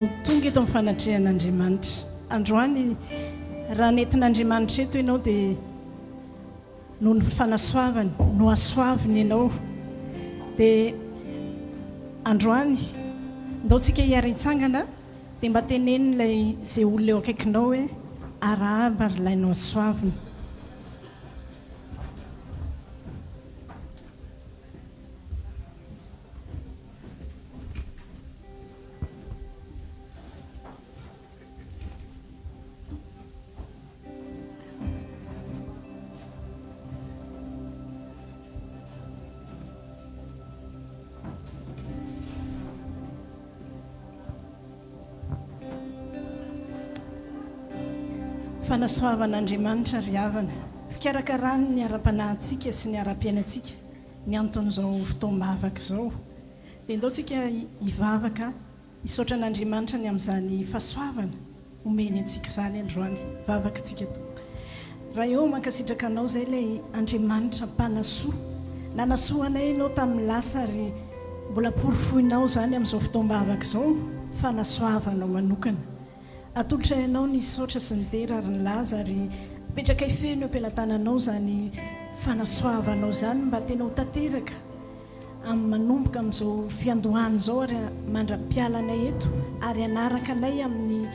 tonga eto amin'ny fanatrehan'Andriamanitra. Androany raha nentin'Andriamanitra eto ianao dia no ny fanasoavany, no asoaviny ianao. Dia androany ndaontsika hiara hitsangana dia mba teneny ilay izay olona eo akaikinao hoe arahaba ary ilay no asoaviny. Fanasoavan'Andriamanitra ry havana, fikarakarany ny ara-panahintsika sy ny ara-piainantsika ny anton'izao fotoam-bavaka izao. Dia ndaontsika hivavaka hisaotra an'Andriamanitra ny amin'izany fahasoavana omeny antsika izany androany, vavaka antsika tokoa. Raha eo mankasitraka anao izay ilay Andriamanitra mpanasoa, nanasoanay ianao tamin'ny lasa ary mbola porofoinao izany amin'izao fotoam-bavaka izao, fanasoavanao manokana. Atolotra ianao ny saotra sy ny dera ary ny laza ary petraka ifeno am-pelantananao izany fanasoavanao izany mba tena ho tanteraka amin'ny manomboka amin'izao fiandohany izao ary mandra-pialanay eto ary anaraka anay amin'ny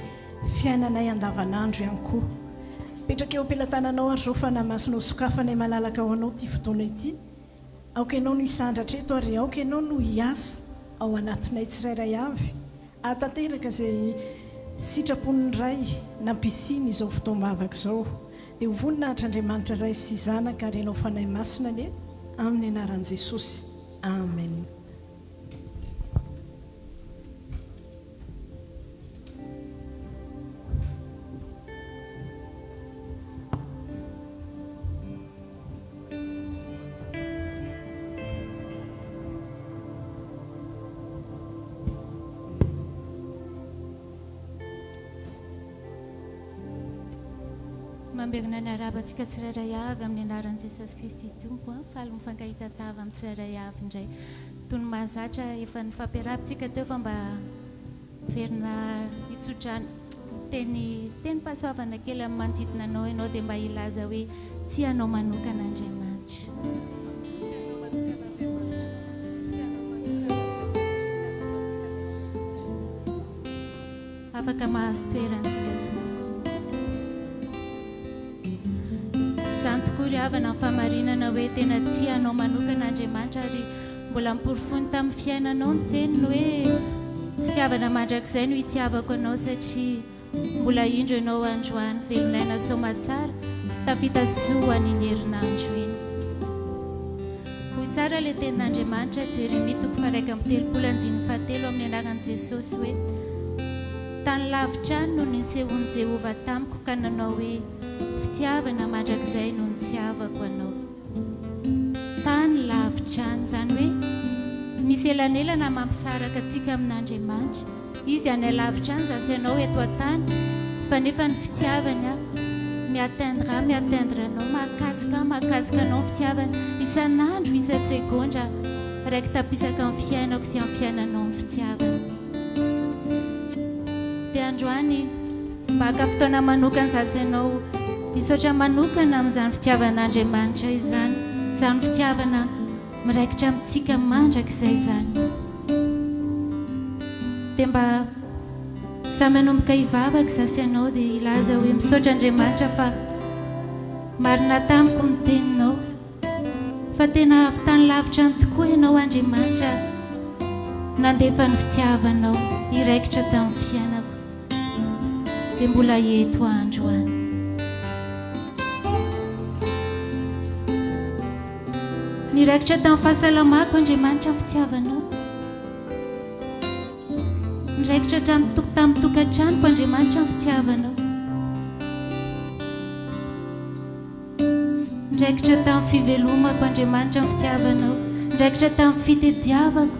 fiainanay andavanandro ihany koa. Petraka eo am-pelantananao ary izao fanamasinao sokafanay malalaka ao anao ity fotoana ity. Aoka ianao no hisandratra eto ary aoka ianao no hiasa ao anatinay tsirairay avy atanteraka izay sitrapon'ny ray nampisiny izao fotoam-bavaka izao. Dia ho voninahitran'Andriamanitra ray sy zanaka ary ianao fanahy masina anie amin'ny anaran'i Jesosy. Amen. Mamberina ny arabantsika tsirairay avy amin'ny anaran'i Jesosy Kristy Tompo, faly mifankahita-tava amin'ny tsirairay avy indray. Toy ny mahazatra efa ny fampiarapitsika teo fa mba verina hitsodrana teny-pahasoavana kely amin'ny manodidina anao ianao dia mba hilaza hoe tianao manokana Andriamanitra. Afaka mahazo toerantsika tokoa. Izany tokoa ry havana ny famarinana hoe tena tianao manokana Andriamanitra ary mbola miporofony tamin'ny fiainanao ny teniny hoe fitiavana mandrakizay no hitiavako anao satria mbola indro ianao androany velonaina somatsara tafita zoany ny herinandro iny. Hoy tsara ilay tenin'Andriamanitra Jeremia 1:7 amin'ny anaran'i Jesosy hoe tany lavitra any no nisehoan'i Jehova tamiko ka nanao hoe fitiavana mandrakizay no nitiavako anao. Tany lavitra any izany hoe misy elanelana mampisaraka antsika amin'Andriamanitra. Izy any lavitra any zasy ianao eto an-tany fa nefa ny fitiavany miatteindre anao, mahakasika anao ny fitiavany isan'andro isan-tsegondra raiky tapisaka amin'ny fiainako sy amin'ny fiainanao ny fitiavana. Dia androany mba haka fotoana manokana zasy ianao hisaotra manokana amin'izany fitiavan'Andriamanitra izany, izany fitiavana miraikitra amintsika mandrakizay izany. Dia mba samy manomboka hivavaka zasy ianao dia hilaza hoe misaotra Andriamanitra fa marina tamiko ny teninao fa tena avy tany lavitra ny tokoa ianao Andriamanitra nandefa ny fitiavanao hiraikitra tamin'ny fiainako dia mbola eto androany. Niraikitra tamin'ny fahasalamako Andriamanitra ny fitiavanao. Niraikitra tamin'ny tokantranoko Andriamanitra ny fitiavanao. Niraikitra tamin'ny fivelomako Andriamanitra ny fitiavanao. Niraikitra tamin'ny fitediavako.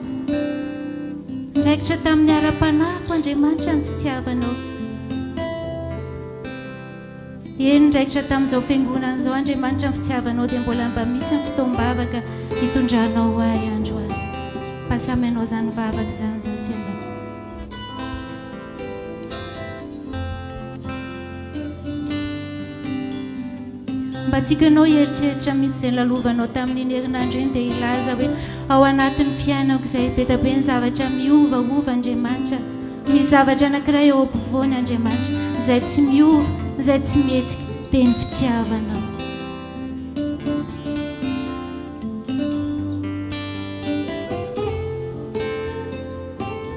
Niraikitra tamin'ny ara-panahiko Andriamanitra ny fitiavanao. Eny niraikitra tamin'izao fiangonana izao Andriamanitra ny fitiavanao dia mbola mba misy ny fotoam-bavaka hitondranao ahy androany. Pasamy ianao izany vavaka izany zasy ianao. mba tsika anao eritreritra mihitsy izay lalovanao tamin'iny herinandro eny dia ilaza hoe ao anatin'ny fiainako izay be da be ny zavatra miovaova Andriamanitra. Misy zavatra anankiray ao ampovoany Andriamanitra izay tsy miova, izay tsy mihetsika dia ny fitiavanao.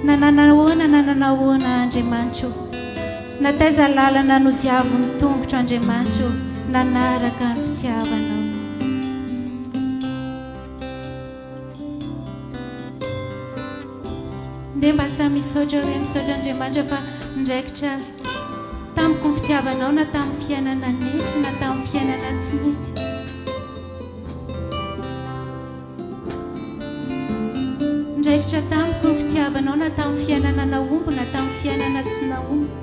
nananahoana Andriamanitra nataiza lalana no diavon'ny tongotro Andriamanitra nanaraka ny fitiavanao. Nde mba samy misaotra hoe misaotra Andriamanitra fa ndraikitra tamiko ny fitiavanao na tamin'ny fiainana nety na tamin'ny fiainana tsy nety. Ndraikitra tamiko ny fitiavanao na tamin'ny fiainana naombo na tamin'ny fiainana tsy naombo.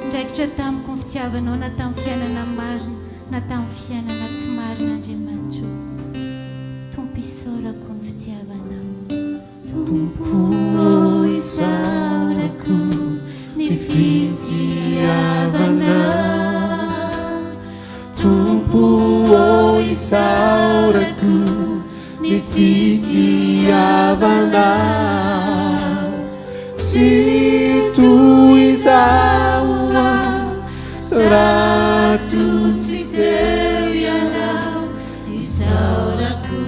Ndraikitra tamiko ny fitiavanao na tamin'ny fiainana marina na tamin'ny fiainana tsy marina Andriamanitra. Isaurako ny fitiavanao. Tompo isaurako ny fitiavanao. Tompo isaurako ny fitiavanao. Si tu isaura raha tu tsy teo ianao isaurako.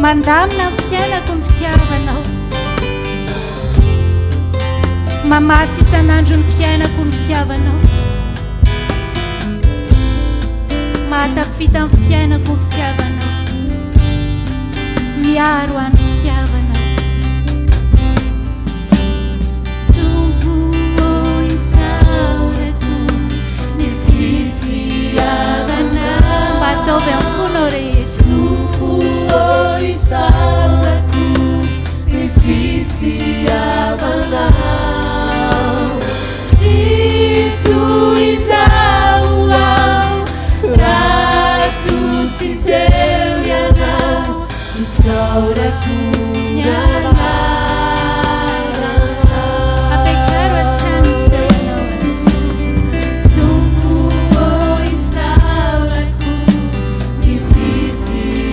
Mandamina ny fiainako ny fitiavanao. Mamatsy isan'andro ny fiainako ny fitiavanao. Mahatafita ny fiainako ny fitiavanao. Miaro any fitiavanao. Tompo isaurako ny fitiavanao. Mataovy amin'ny fonao rehetra. Isaurako ny fitiavanao. Si tu isaura raha tu tsy teo ianao isaurako ny anarana. Apekaro atrany feonao. Tompo isaurako ny fitiavanao.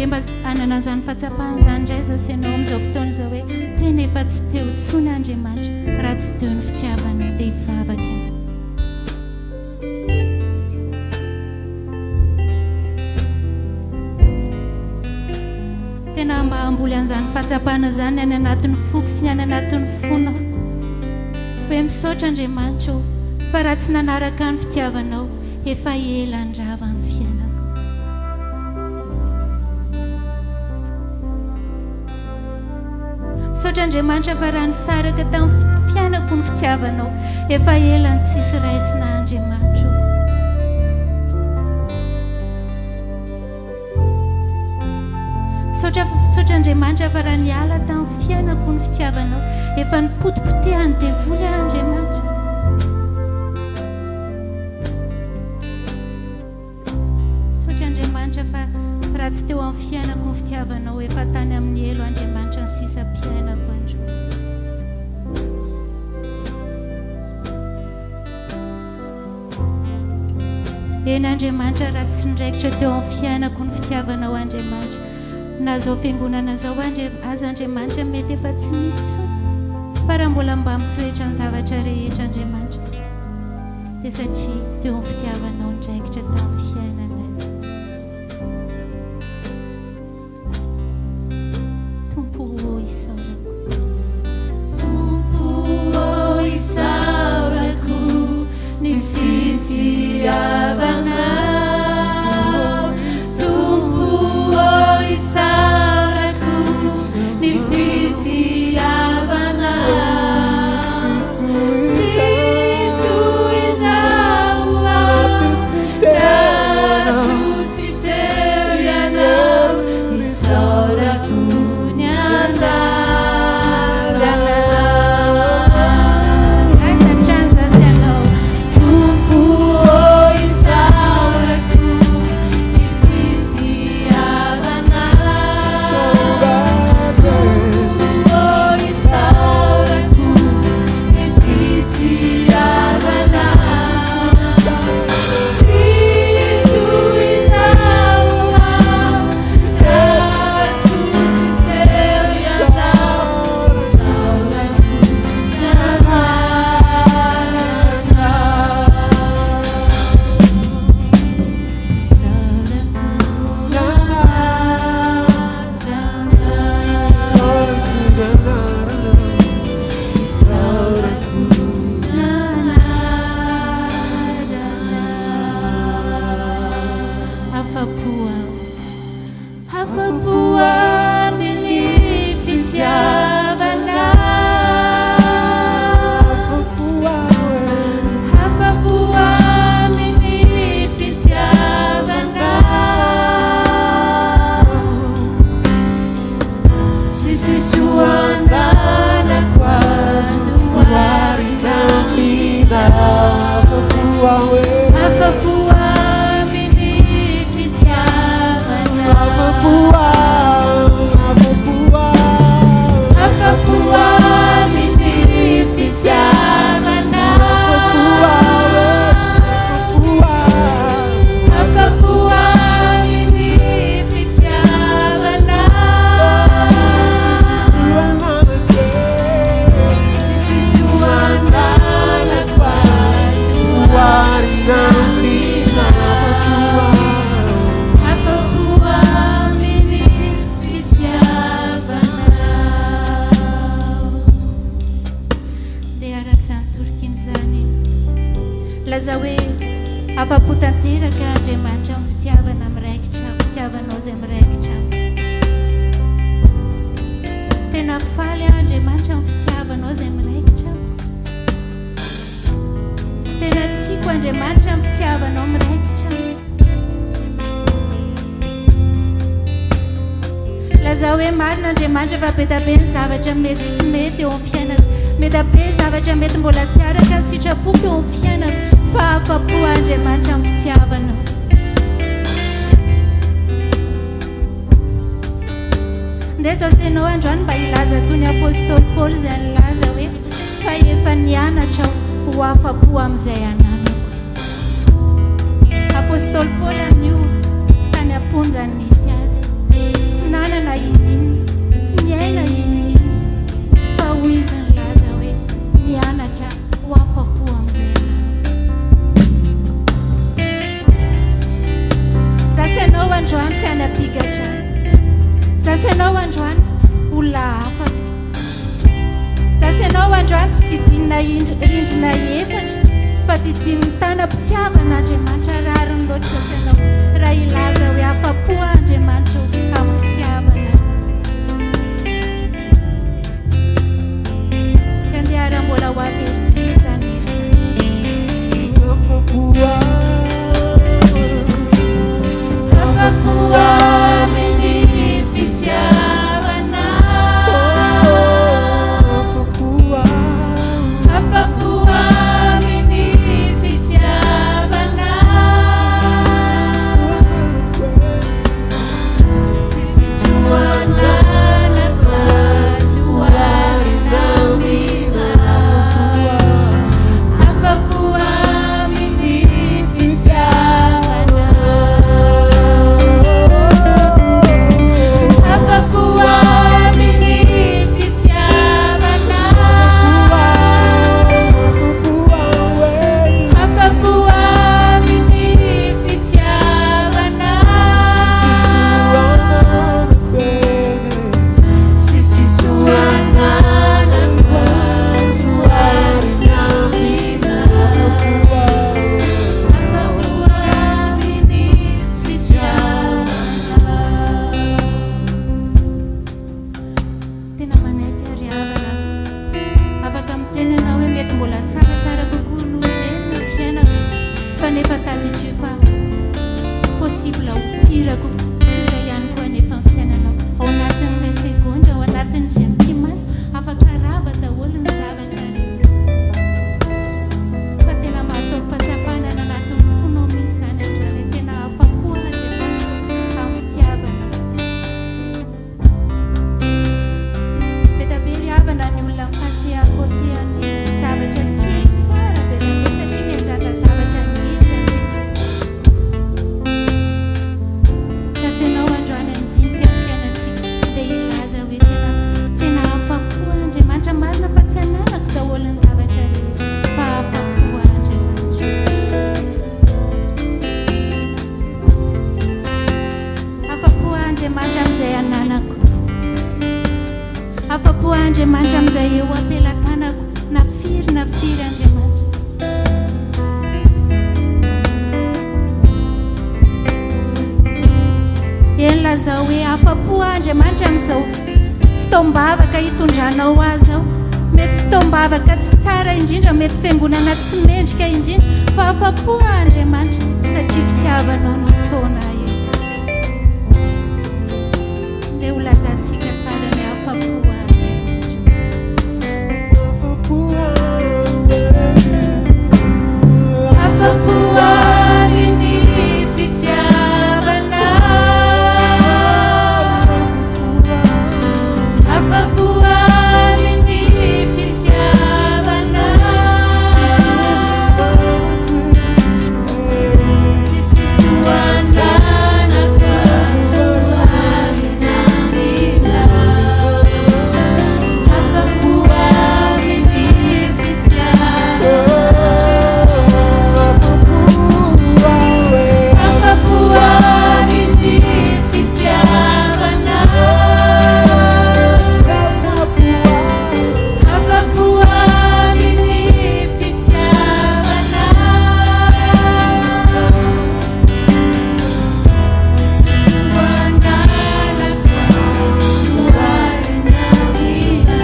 dia mba anana zany fahatsapahana zany indray zao sy anao amin'izao fotoana izao hoe tena efa tsy teo tsony Andriamanitra raha tsy teo ny fitiavana dia hivavaka tena mba amboly an'izany fahatsapahana zany any anatin'ny foko sy ny any anatin'ny fonao hoe misaotra Andriamanitra fa raha tsy nanaraka ny fitiavanao efa ela andrava ny fiainako. Misaotra Andriamanitra fa raha nisaraka tamin'ny fiainako ny fitiavanao efa ela ny tsisy raisina Andriamanitra. Misaotra Andriamanitra fa raha niala tamin'ny fiainako ny fitiavanao efa nipotipotehany devoly Andriamanitra. Raha tsy teo amin'ny fiainako ny fitiavanao efa tany amin'ny elo Andriamanitra ny sisa mpiainako andro. Eny Andriamanitra raha tsy niraikitra teo amin'ny fiainako ny fitiavanao Andriamanitra na zao fiangonana zao aza Andriamanitra mety efa tsy misy tsony fa raha mbola mba mitoetra ny zavatra rehetra Andriamanitra dia satria teo amin'ny fitiavanao niraikitra tamin'ny fiainana. Ndeza senao androany mba ilaza toy ny apôstôly Paul zay nilaza hoe fa efa nianatra ho afa-po amin'izay ananako. Apôstôly Paul amin'io tany amponjany nisy azy Sasanao androany olona hafa. Sasanao androany tsy didinina rindrina efatra fa didin'ny tanam-pitiavan'Andriamanitra rariny loatra sasanao raha ilaza hoe afa-po Andriamanitra amin'ny fitiavana. Kandiara mbola ho averitsy zany afa-po amin'ny fitiavana. Afa-po amin'ny fitiavana. Sisi suana na suari na mina. Afa-po amin'ny fitiavana. Afa-po amin'ny fitiavana. Afa-po amin'ny fitiavana. Sisi suana na suari na mina. Afa-po amin'ny fitiavana. Tena manaiky ry havana. Afaka miteny ianao hoe mety mbola tsaratsara kokoa noho ireny ny fiainako fa nefa tadidry fa possible ho pire kokoa ihany koa nefa ny fiainanao. Ao anatin'ilay segondra, ao anatin'ny drempimaso afaka rava daholo ny zavatra rehetra. Fa tena mahatao fahatsapana ny anatin'ny fonao mihitsy zany androany. Tena afa-po Andriamanitra amin'ny fitiavana. Betabe ry havana ny olona mipasy à côté an'ny zavatra kely tsara betabe satria miandratra zavatra ngeza. Sasanao androany anjinika amin'ny fiainantsika dia ilaza hoe tena afa-po Andriamanitra. Marina fa tsy ananako daholo ny zavatra rehetra fa afa-po Andriamanitra. Afa-po Andriamanitra amin'izay ananako. Afa-po Andriamanitra amin'izay eo ampelantanako. Nafiry Andriamanitra. Eny lazao hoe afa-po Andriamanitra amin'izao fotoam-bavaka hitondranao azy ao. Mety fotoam-bavaka tsy tsara indrindra, mety fiangonana tsy mendrika indrindra fa afa-po Andriamanitra satria fitiavanao no taona eo. Dia ho lazantsika farany afa-po Afa-po amin'ny fitiavana. Afa-po amin'ny fitiavana. Sisi suana na suari na mina. Afa-po amin'ny fitiavana. Afa-po amin'ny fitiavana. Afa-po amin'ny fitiavana. Sisi suana na suari na mina.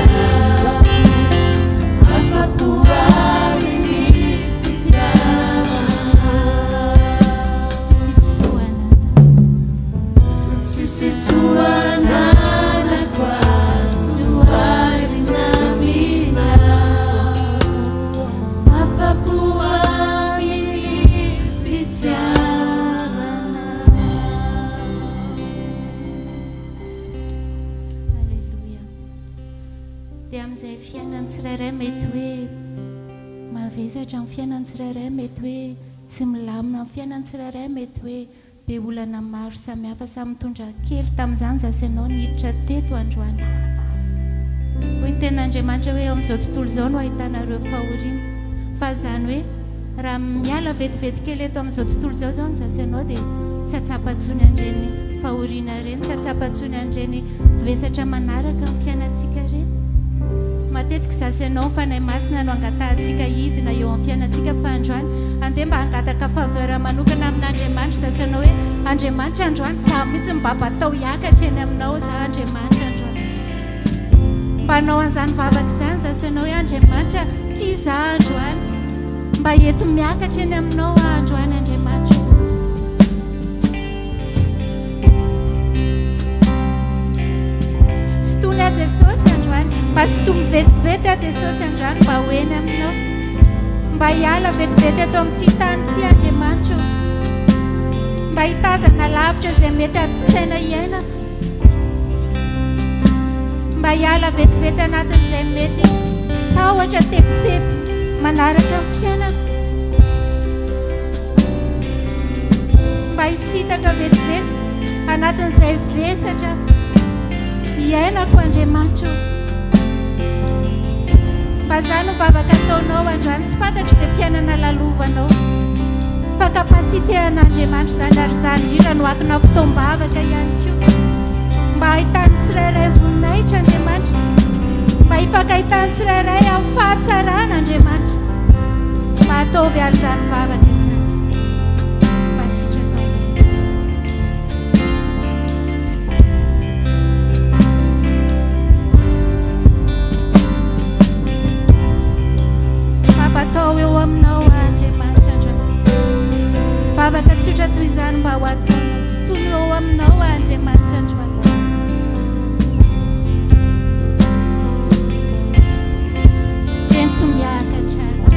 Afa-po amin'ny fitiavana. Sisi suana. Sisi suana na suari na mina. Afa-po amin'ny fitiavana. Halleluja. Dia amin'izay fiainan'ny tsirairay mety hoe mavesatra, amin'ny fiainan'ny tsirairay mety hoe tsy milamina, amin'ny fiainan'ny tsirairay mety hoe be olana maro samihafa samy mitondra kely tamin'izany zasanao niditra teto androany. Hoy ny ten'Andriamanitra hoe eo amin'izao tontolo izao no ahitanareo fahoriana. Fa zany hoe raha miala vetivety kely eto amin'izao tontolo izao ny zasanao dia tsy atsapantsony andreny fahoriana reny tsy atsapatsony an'ireny vesatra manaraka amin'ny fiainantsika reny. Matetika zasy ianao fanay masina no angatantsika hidina eo amin'ny fiainantsika fa androany andeha mba hangataka faveur manokana amin'Andriamanitra zasy ianao hoe Andriamanitra androany za mihitsy mba batao hiakatra eny aminao za Andriamanitra androany. Mba hanao an'izany vavaka izany zasy ianao hoe Andriamanitra tia za androany mba eto miakatra eny aminao androany Andriamanitra. Situna Jesosy androany mba situmy vetivety a Jesosy androany mba hoeny aminao mba hiala vetivety eto amin'ity tany ity Andriamanitra mba hitazana lavitra izay mety atsitsaina iaina mba hiala vetivety anatin'izay mety tahotra tepitepy manaraka amin'ny fiainana mba hisitaka vetivety anatin'izay vesatra iainako Andriamanitra mba zany ho vavaka ataonao androany tsy fantatry izay fiainana lalovanao fa kapasité an'Andriamanitra zany ary zany indrindra no atona fotoam-bavaka ihany koa mba ahitany tsirairay voninahitra Andriamanitra mba hifankahitany tsirairay amin'ny fahatsarana Andriamanitra mba ataovy ary zany vavaka izany mba sitraka atao eo aminao Andriamanitra androany vavaka tsotra toy izany mba ho atao tsy toy eo aminao Andriamanitra androany ento miakatra azy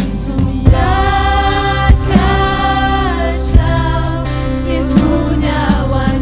ento miakatra sintony ao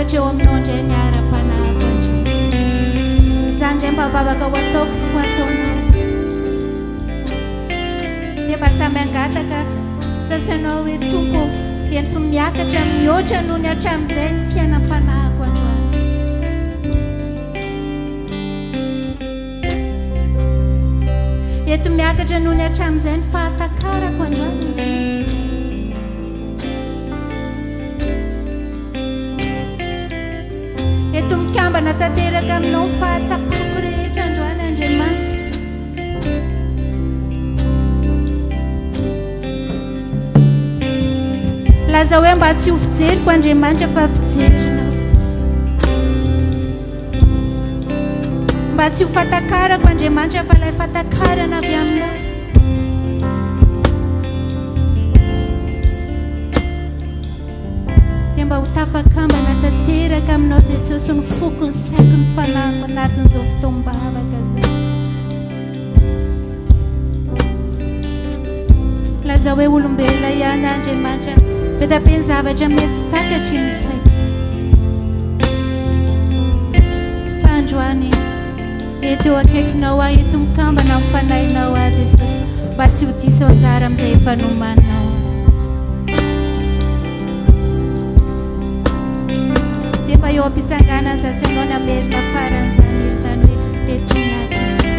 miakatra eo aminao indray ny ara-panahiko andro zany indray mba vavaka ho ataoko sy ho ataonao dia mba samy angataka sasanao hoe tompo ento miakatra mihoatra noho ny hatramin'izay ny fiainam-panahiko androany eto miakatra noho ny hatramin'izay ny fahatakarako androany eto mikambana tanteraka aminao fahatsapako rehetra androany Andriamanitra laza hoe mba tsy ho fijeriko Andriamanitra fa fijerinao mba tsy ho fatakarako Andriamanitra fa ilay fatakarana avy aminao dia mba ho tafakambana tanteraka aminao Jesosy ny foko ny saiko ny fanahiko anatin'izao fotoam-bavaka zay laza hoe olombelona ihany Andriamanitra Pedapeny zavatra mety tsy takatry ny saiko fa androany eto eo akaikinao aho eto mikambana amin'ny fanahinao ahy Jesosy mba tsy ho diso anjara amin'izay efa nomanao dia mba eo ampitsangana azy asanao namerina faran'izany ery zany hoe teto miakatra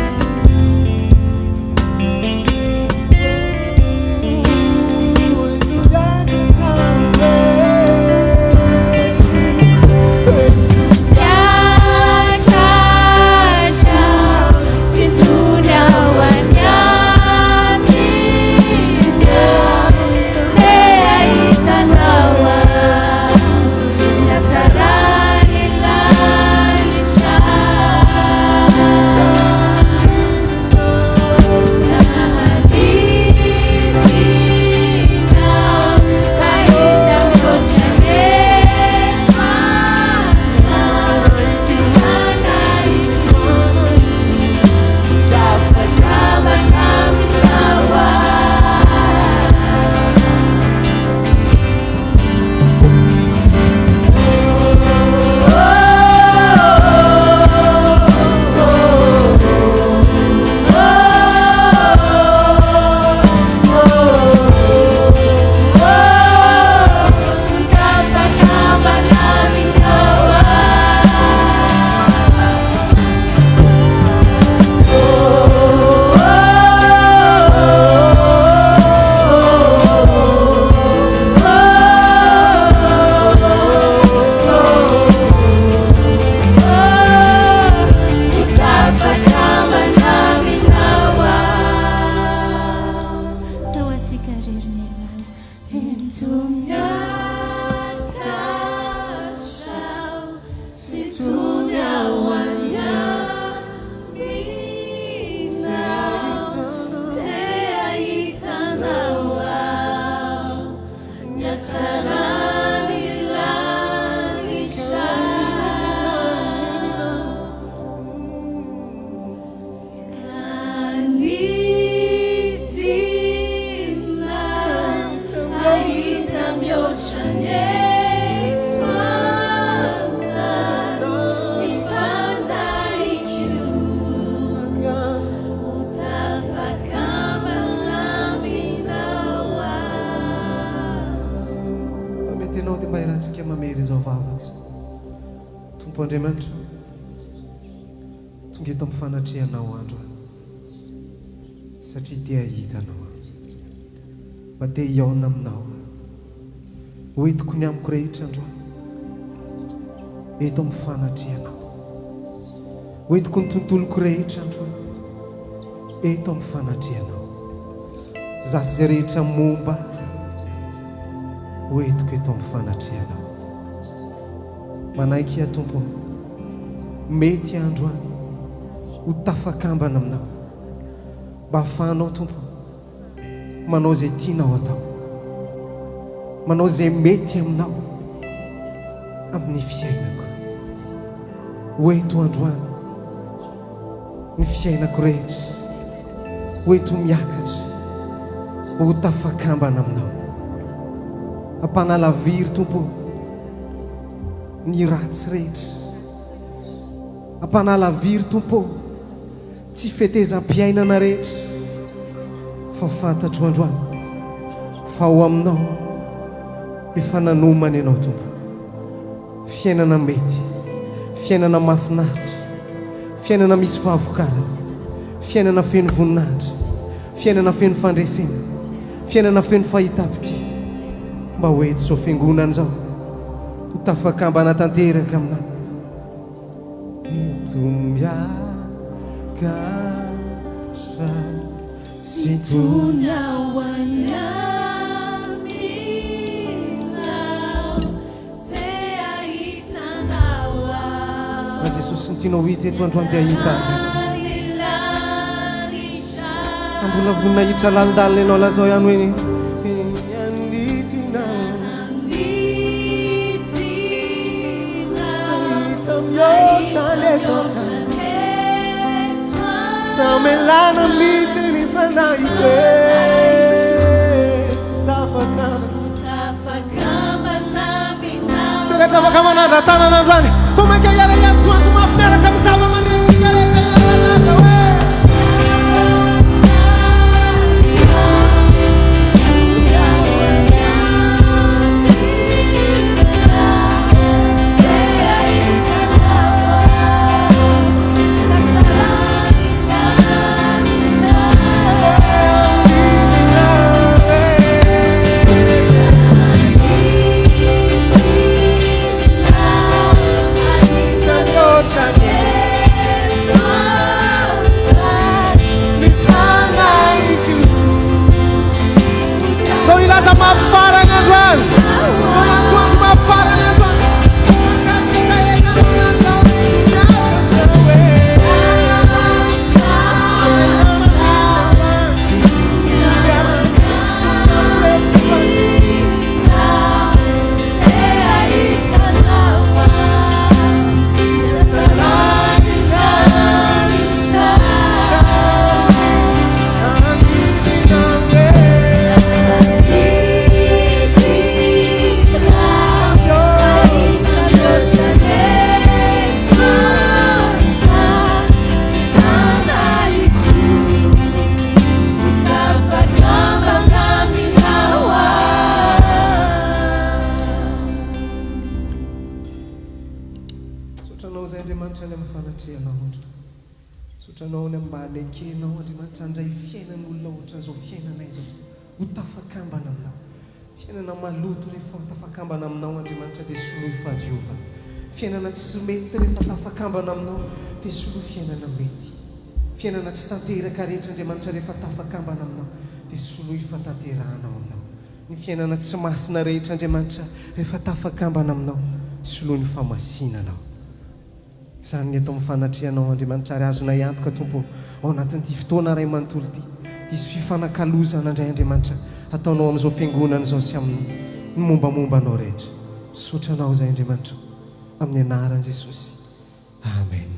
Andriamanitra tonga eto amin'ny fanatrehanao andro satria te ahitanao mba te hiaona aminao hoentiko ny amiko rehetra andro eto amin'ny fanatrehanao hoentiko ny tontoloko rehetra andro eto amin'ny fanatrehanao zasy zay rehetra momba hoentiko eto amin'ny fanatrehanao manaiky Tompo mety androany ho tafakambana aminao mba ahafahanao Tompo manao izay tianao atao manao izay mety aminao amin'ny fiainako hoeto androany ny fiainako rehetra hoeto miakatra ho tafakambana aminao ampanalaviry Tompo ny ratsy rehetra ampanalaviro tompo tsy fetezam-piainana rehetra fa fantatro androany fa ho aminao efa nanomana ianao tompo fiainana mety fiainana mahafinaritra fiainana misy fahavokana fiainana feno voninahitra fiainana feno fandresena fiainana feno fahitapity mba hoe tsy zao fiangonana zao ho tafakambana tanteraka aminao itombiakatra sy na Jesosy ny tianao hita eto androany dia hita azy mbola voninahitra lalindalina ianao lazao ihany hoe samelana misy ny fanahy seratra afaka manandra-tanana androany fo maika iara ihany soantsy mahafinaraka amin'ny zava-maneny rehetra iaralaza hoe fiainana tsy mety rehefa tafakambana aminao dia soloa fiainana mety fiainana tsy tanteraka rehetra Andriamanitra rehefa tafakambana aminao dia soloa ifantanteranao aminao ny fiainana tsy masina rehetra Andriamanitra rehefa tafakambana aminao soloa ny famasinanao izany ny atao mifanatrehanao Andriamanitra ary azona iantoka tompo ao anatin'ity fotoana ray manontolo ity izy fifanakalozana indray Andriamanitra ataonao amin'izao fiangonana izao sy amin'ny mombamomba anao rehetra sotranao izay Andriamanitra amin'ny anaran'i Jesosy amen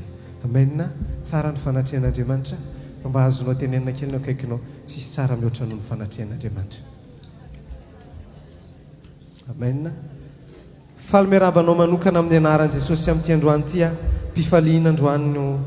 amen tsara ny fanatrehan'Andriamanitra mba azonao tenenina kely ny akaikinao tsisy tsara mihoatra noho ny fanatrehan'Andriamanitra amen falomerabanao manokana amin'ny anaran'i Jesosy amin'ity androany ity mpifaliana androany no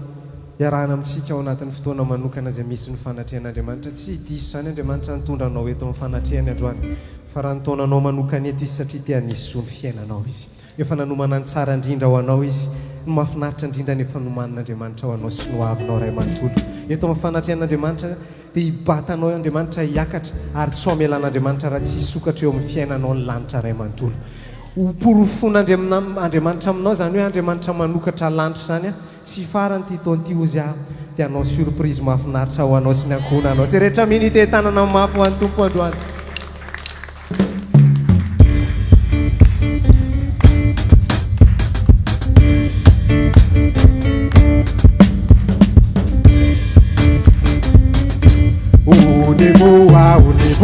iarahana amintsika ao anatin'ny fotoana manokana izay misy ny fanatrehan'Andriamanitra tsy diso izany Andriamanitra nitondra anao eto amin'ny fanatrehany androany fa raha nitaonanao manokana eto izy satria tia nisy zo ny fiainanao izy efa nanomana ny tsara indrindra ho anao izy no mahafinaritra indrindra nefa nomanin'Andriamanitra ho anao sy noavinao ray manontolo eto amin'ny fanatrehan'Andriamanitra dia hibatanao Andriamanitra hiakatra ary tsy amelan'Andriamanitra raha tsy sokatra eo amin'ny fiainanao ny lanitra ray manontolo hoporofoana Andriamanitra aminao zany hoe Andriamanitra manokatra lanitra zany tsy farany ty taon'ity ozy dia anao surprise mahafinaritra ho anao sy ny ankohonanao sy rehetra minity tanana mafy ho an'ny tompo androany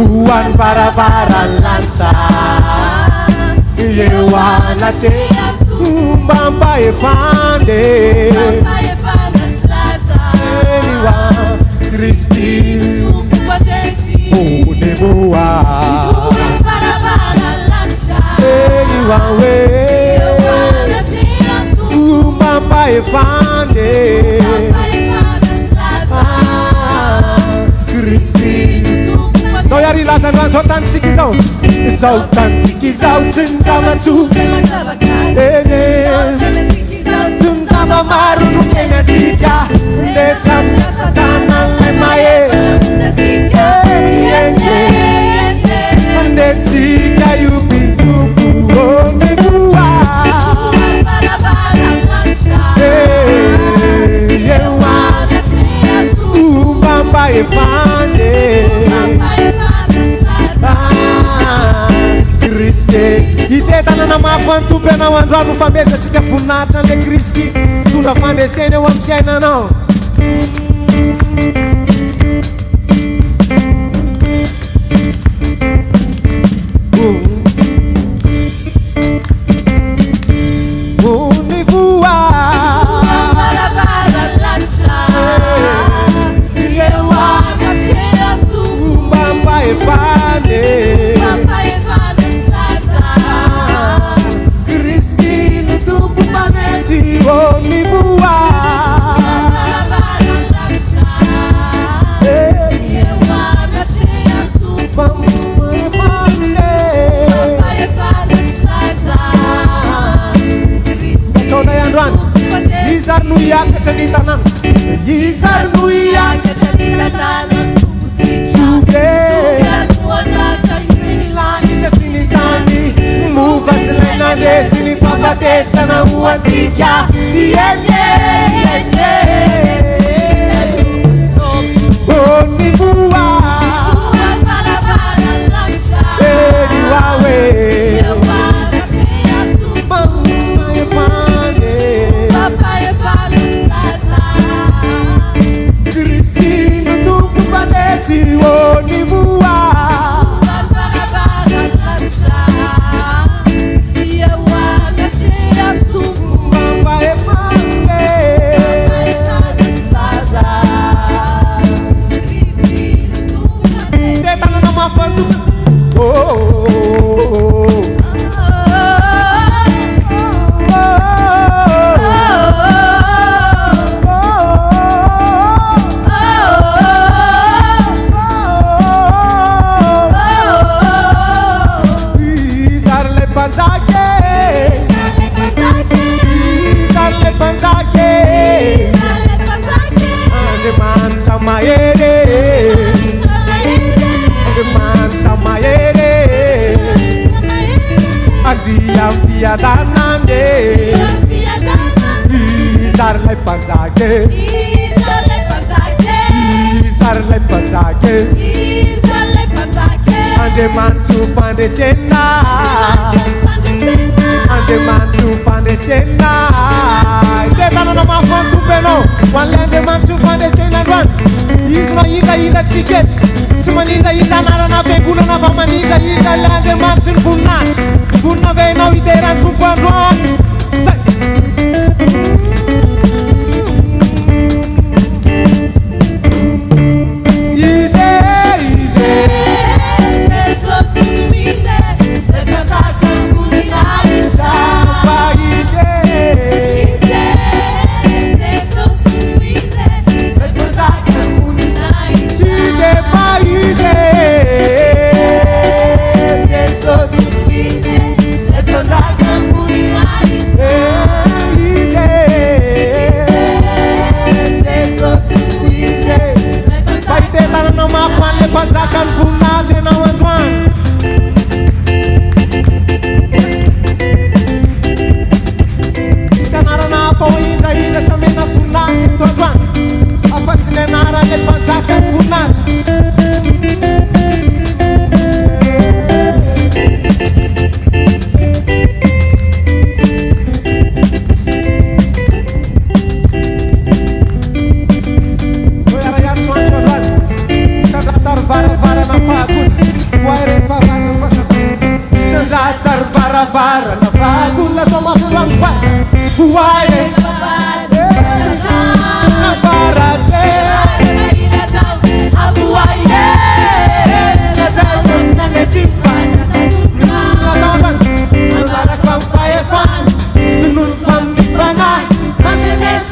unibuan para lança eu anache umbamba efande eliwa Kristi unibuan para lança eliwa we efande Kristy Tao iary lazandroany zao tanitsika izao Zao tanitsika izao sy ny zava-tso Sy ny zava-maro no menatsika Le samiasa tanan'lay mahera Andesika io pintompo mivoa Umbamba efande Kristy Ite tanana mafy antompo anao androano famezatsika voninahitra an'le Kristy Tondra fandreseny eo amin'ny fiainanao Kristy no tompo manetsy oh mivoa Saonay androany Izary no hiakatra ny tanàna Izary no hiakatra ny tanàna Lanitra sy ny tany Movatsy nandre sy ny fahafatesana ho antsika Oh ny voa Eri wawe Mama efane Kristy no tompo manetsy oh ny voa Danande Izarlay panzake Izarlay panzake Andemantu fandesena Andemantu fandesena Detanana mafantu peno Wale andemantu fandesena dwan Izma ida tiket Suma ida narana veguna na vamanida ida le andemantu bunat Bunna vena ideran kumpadron Pasakan punna cena wanjuan Sisa narana apa inda samena punna cena wanjuan Apa cile narane pasakan punna Vara-vara na fagul Waire favana Sandatar vara-vara na fagul La soma fulang fag Waire na vara Avuaye Na zalong na netifan Na zalong Na vara kwam paefan Tunun kwam bifanay Manjenes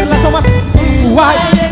la sama why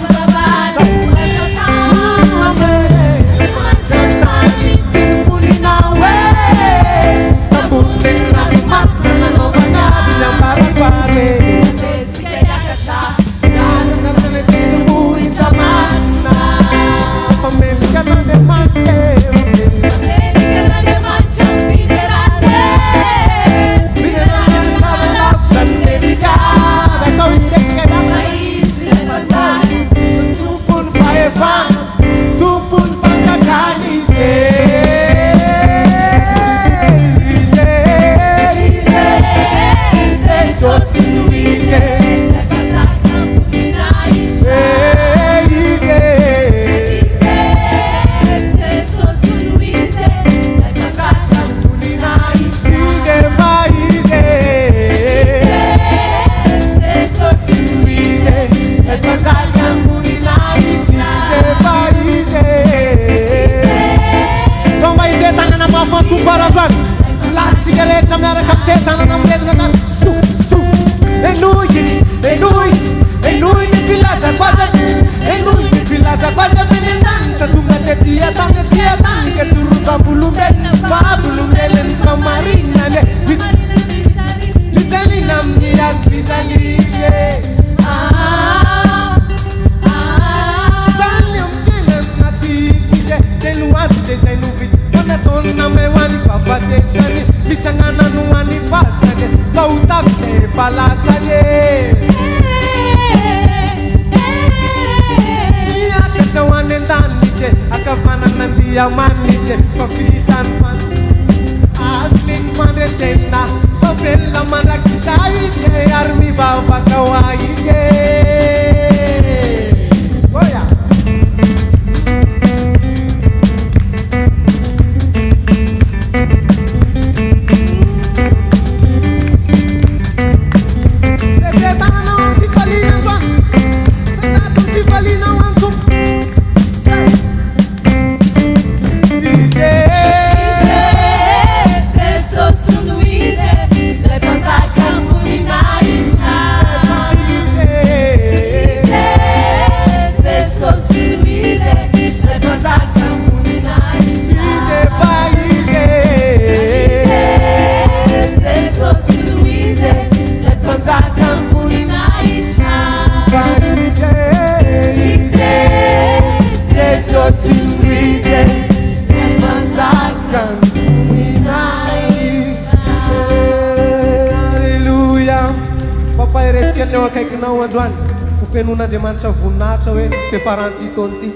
Andriamanitra voninahitra hoe fiafaran'ity taona ity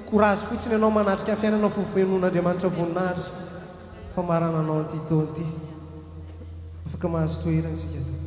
courage fotsiny ianao manatrika fiainana fofenon'Andriamanitra voninahitra famarananao an'ity taona ity afaka mahazo toerantsika to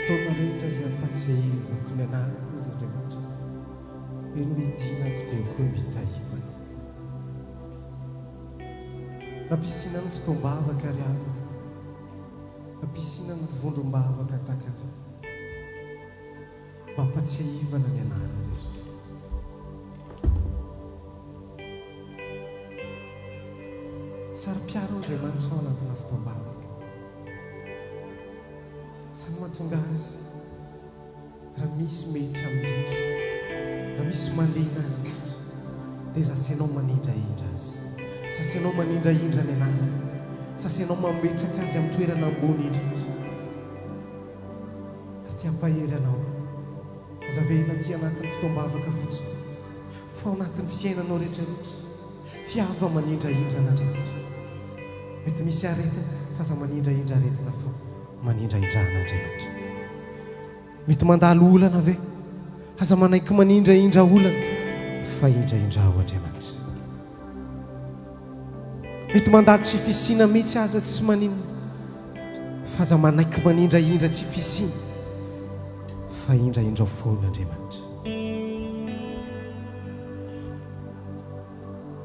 fotoana rehetra zay ampatsehivako ny anarako izy Andriamanitra hoe nohidinako dia koa mitahivana nampisina ny fotoam-bavaka ry ava nampisina ny vondrom-bavaka takazao mampatsehivana ny anarako Jesosy sary-piaro Andriamanitra ao anatina fotoam-bavaka sany mahatonga azy raha misy mety amin'indrindra raha misy malena azy indrindra dia zasainao manindraindra azy sasainao manindraindra ny anarana sasainao mametraka azy amin'ny toerana ambony indrindra azy tia ampahery anao azavena ty anatin'ny fotoam-bavaka fotsiny fa ao anatin'ny fiainanao rehetrarehetra tiava manindraindra n'Andriamanitra mety misy aretina fa za manindraindra aretina fo manindraindrana Andriamanitra mety mandalo olana ve aza manaiky manindraindra olana fa indraindrao Andriamanitra mety mandalo tsy fisina mihitsy aza tsy maninona fa aza manaiky manindraindra tsy fisina fa fa indraindra fon'Andriamanitra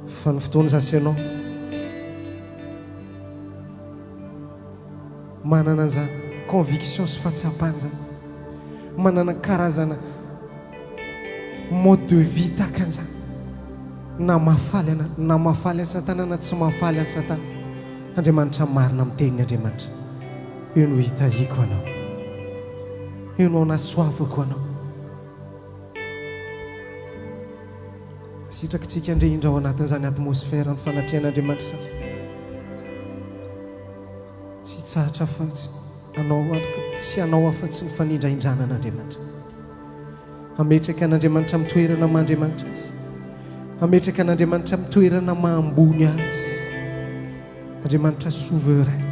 fa ny fotoana zasy ianao manana an'izany conviction sy fahatsapana zany manana karazana mode de vie tahaka an'izany na mahafaly any Satana na tsy mahafaly any Satana Andriamanitra marina amin'ny tenin'ny Andriamanitra io no hitahiko anao io no nasoavako anao sitrakitsika indrindra ao anatin'izany atmosfera ny fanatrehan'Andriamanitra sa tsy tsahatra afa-tsy anao tsy anao afa-tsy ny fanindraindrana an'Andriamanitra ametraka an'Andriamanitra amin'ny toerana mandriamanitra azy ametraka an'Andriamanitra amin'ny toerana mahambony azy Andriamanitra souverain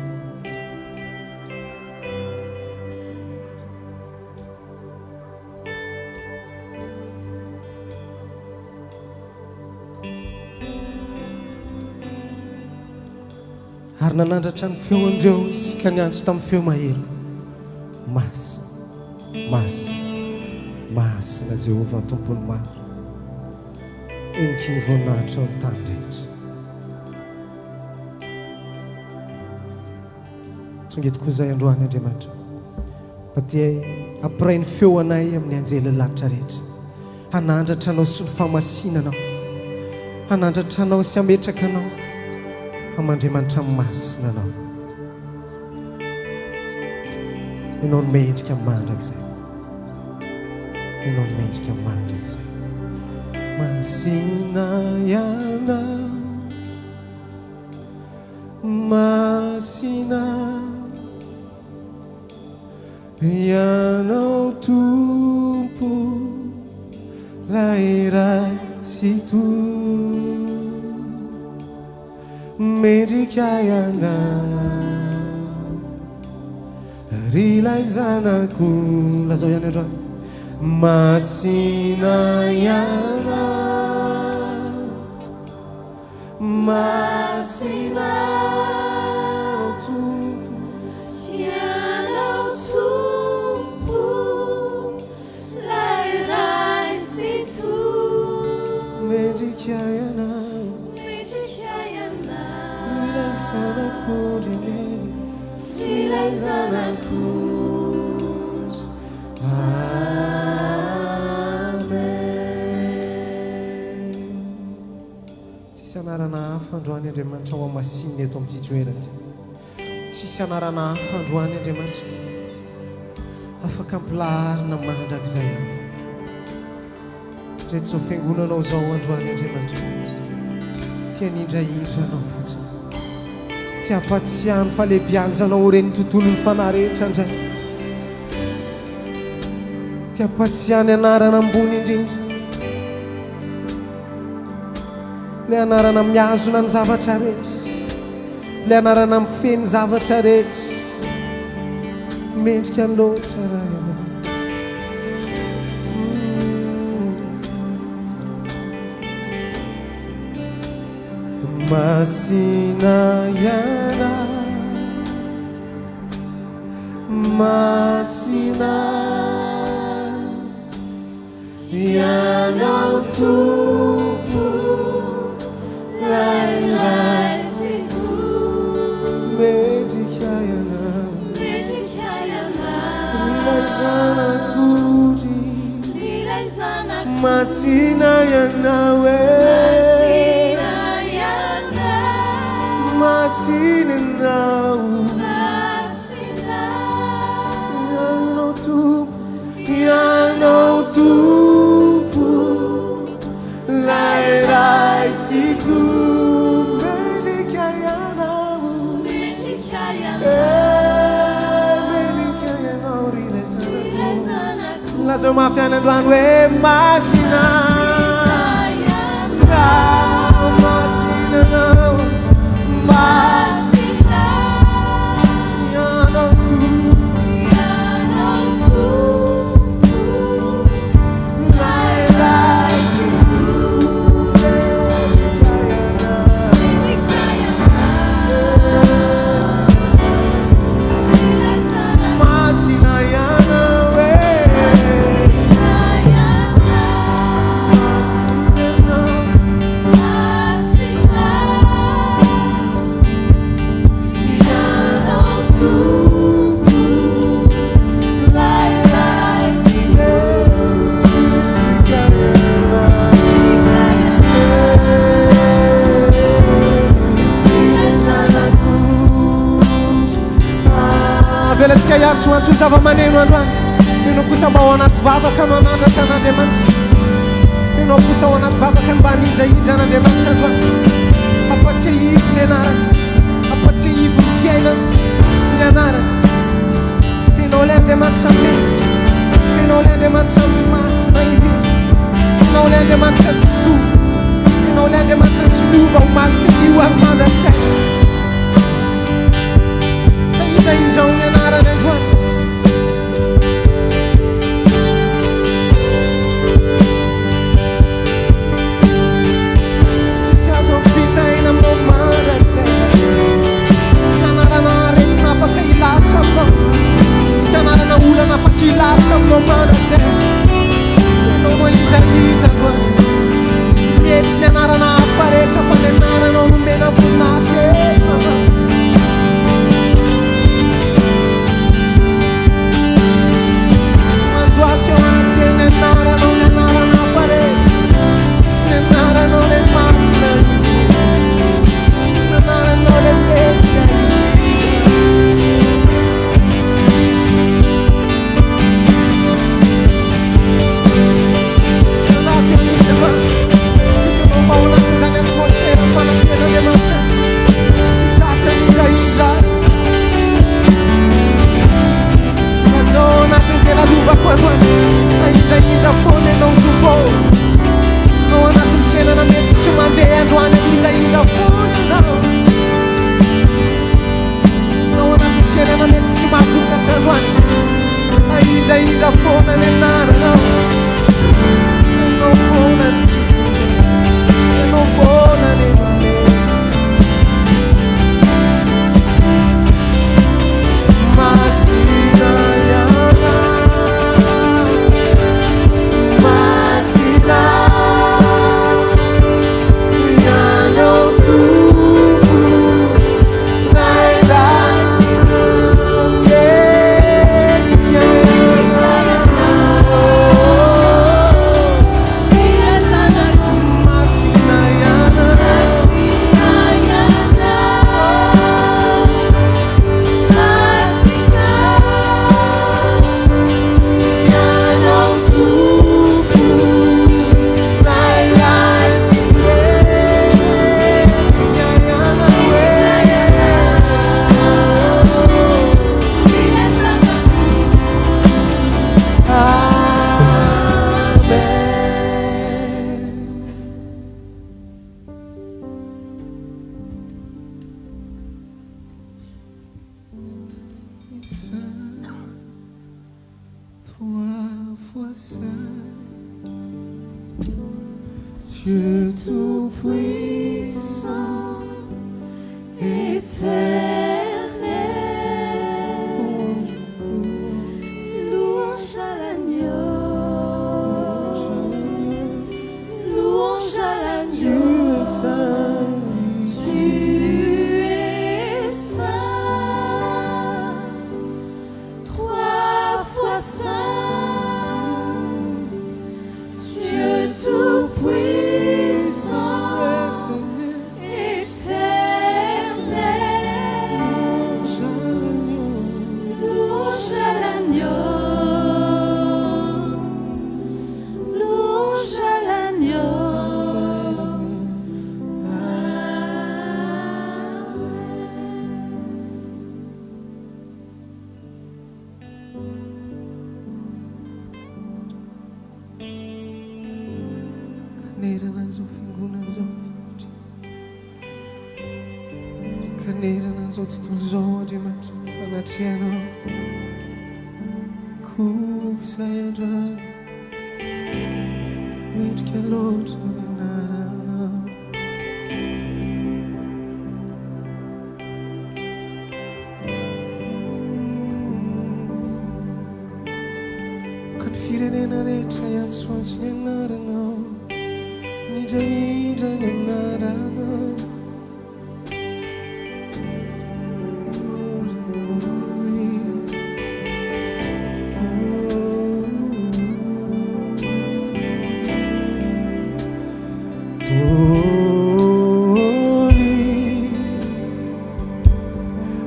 ary nanandratra ny feondreo izy ka niantso tamin'ny feo mahery masina Jehovah tompony maro eniky ny voninahitra ny tany rehetra tongetiko izay androany Andriamanitra dia après ny feo anay amin'ny anjely lanitra rehetra hanandratra anao sy ny famasinanao hanandratra anao sy ametraka anao am'Andriamanitra masina anao ianao no mendrika mandrak'izay ianao no mendrika mandrak'izay masina ianao masina ianao tompo lay iray tsy toy mendrika ianao ry ilay zanako lazao ihany androany masina ianao masina tompo ianao tompo lay iray tsy toy mendrika ianao ilay zanako amen tsisy anarana hafa androany Andriamanitra ao amasininy eto amin'ity toerana ty tsisy anarana hafa androany Andriamanitra afaka ampilaharina mandrak'izay dreto zao fiangonanao zao androany Andriamanitra tianindrahindra anao fotsiny ty ampatsiahany falebiazanao reny tontolon'ny fanahy rehetra andray ty ampatsiahany anarana ambony indrindra le anarana miazona ny zavatra rehetra le anarana mifeny zavatra rehetra mendrika ny loatra raha masina ianao masina ianao tompo lay iray tsy toy mendrika ianao ilay zanako masina ianao masina ianao tompo lay iray tsy toy mendrika ianao ry ilay zanako lazao mafiana androany hoe masina masina masina ianao tompo lay iray tsy toy masina ianao so antsoy zava-maneno androany ianao kosa mba ao anaty vavaka no anandratra an'Andriamanitra ianao kosa ao anaty vavaka mba ninjainja an'Andriamanitra androany ampatsiahivo ny anarany ampatsiahivo ny fiainana ny anarany ianao le Andriamanitra mety ianao le Andriamanitra masina indrindra ianao le Andriamanitra tsy lova ianao le Andriamanitra tsy lova omaly sy io ary mandrakizay injainjao ny anarany androany sisy azo ampitaina aminao mandrakizay sisy anarana aretina afaka ilatra aminao sisy anarana olana afaka ilatra aminao mandrakizay ianao no injainja androany mety ny anarana hafa rehetra fa ny anaranao nomena voninahitra mandoaky ao anatizay ny anaranao ny anarana hafa rehetra ny anaranao le masina ny anaranao le mety la luva quando ainda fome não tubou não anda crescendo na mente se mandando ainda fome não anda crescendo na mente se machuca tanto ainda fome nem nada não fome não fome nem Dieu tout-puissant, éternel, louange à l'agneau, louange à l'agneau, tu es saint, trois fois saint, Dieu tout-puissant, louange à l'agneau, louange à l'agneau. Caneira nas outras todos onde mas fanatiano kusa yandra mit kelot nana confidere na recha ya swans nana ni dai nana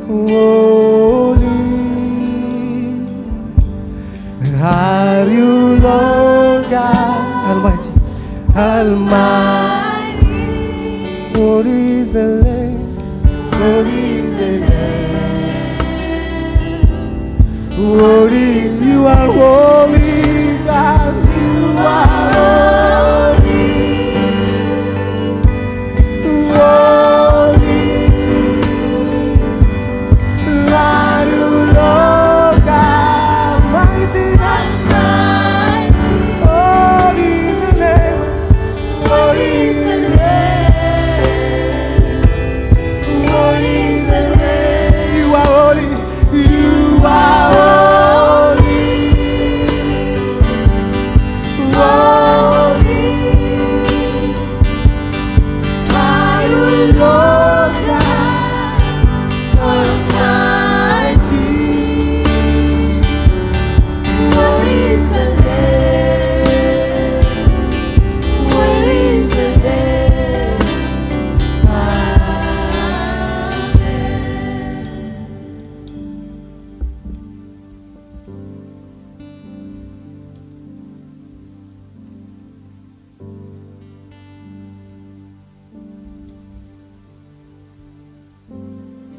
Holy, Almighty. Almighty. What is the name? What is the name? What is, you are holy, God, you are holy, holy, Lord, Lord God, mighty, mighty. What is the name? What is the name? What is the name? You are holy, you are holy, holy, mighty Lord God Almighty. What is the name? What is the name?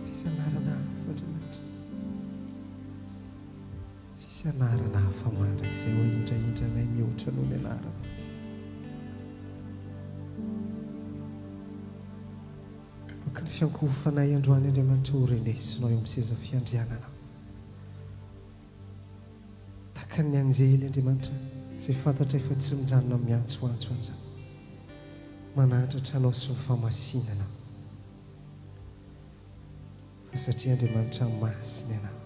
Tsisy anarana hafa Andriamanitra, tsisy anarana hafa mandra izay ho indraindranay mihoatra noho ny anarana. Maka ny fiankofanay androany Andriamanitra ho renesinao eo amin'ny seza fiandrianana. Tahaka ny anjely Andriamanitra izay fantatra efa tsy mijanona miantsoantso an'izany, manandratra anao sy ny famasinana. Fa satria Andriamanitra masina ianao.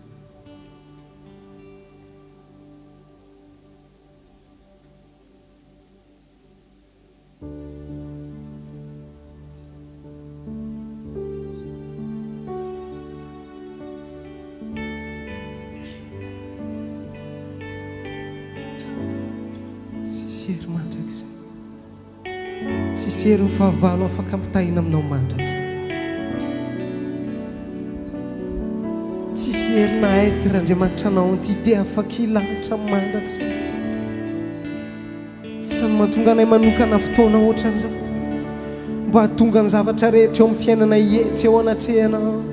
Sisy hery mandrakizay, sisy hery ny fahavalo afaka ampitahina aminao mandrakizay. Tsisy hery na être Andriamanitra anao entité afaka ilahatra mandrakizay. Samy mahatonga anay manokana fotoana ohatran'izao mba hahatonga ny zavatra rehetra eo amin'ny fiainana hietra eo anatrehanao.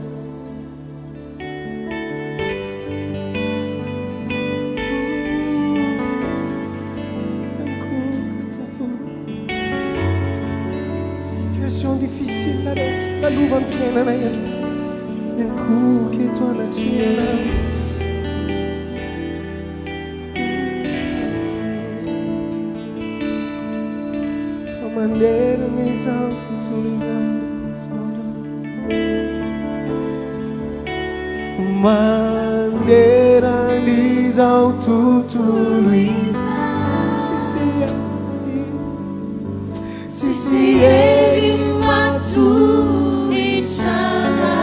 Situation difficile la rehetra lalovan'ny fiainanay andro, ny ankoky eto anatrehanao. Fa manderana izao tontolo izao, manderana izao tontolo izao, tsisy hery matovitrana,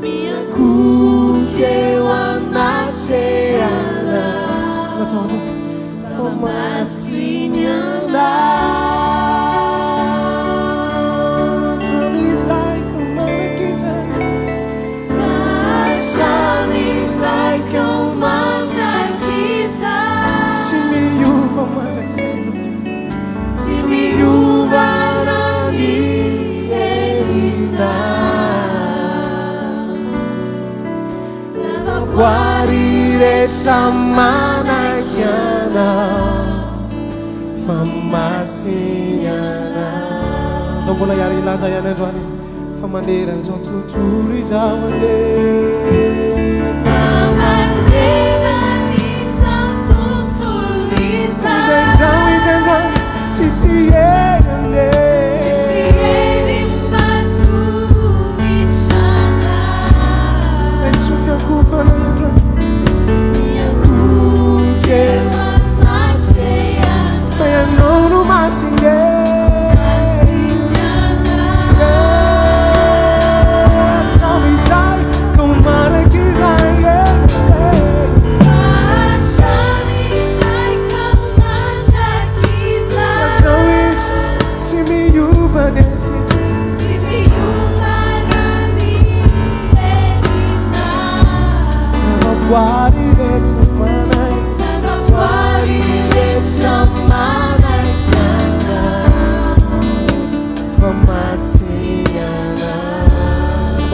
miankoky eo anatrehanao. Fa masiny anao, hatramizay ka manakizay, hatramizay ka mandrakizay. Tsy miova mandrakizay, tsy miova na ny herinao. Zavaboary rehetra manaky anao, fa masiny anao. Nao mbola hiary ilaza ihany androany, fa manderan'izao tontolo izao mandeha, fa manderan'izao tontolo izao. Izao izy androany, tsisy hery andeha, tsisy hery matovitrana. Eso fiankofana androany, miankoky eo anatrehanao. Fa ianao no masina, hatramizay ka manakizay.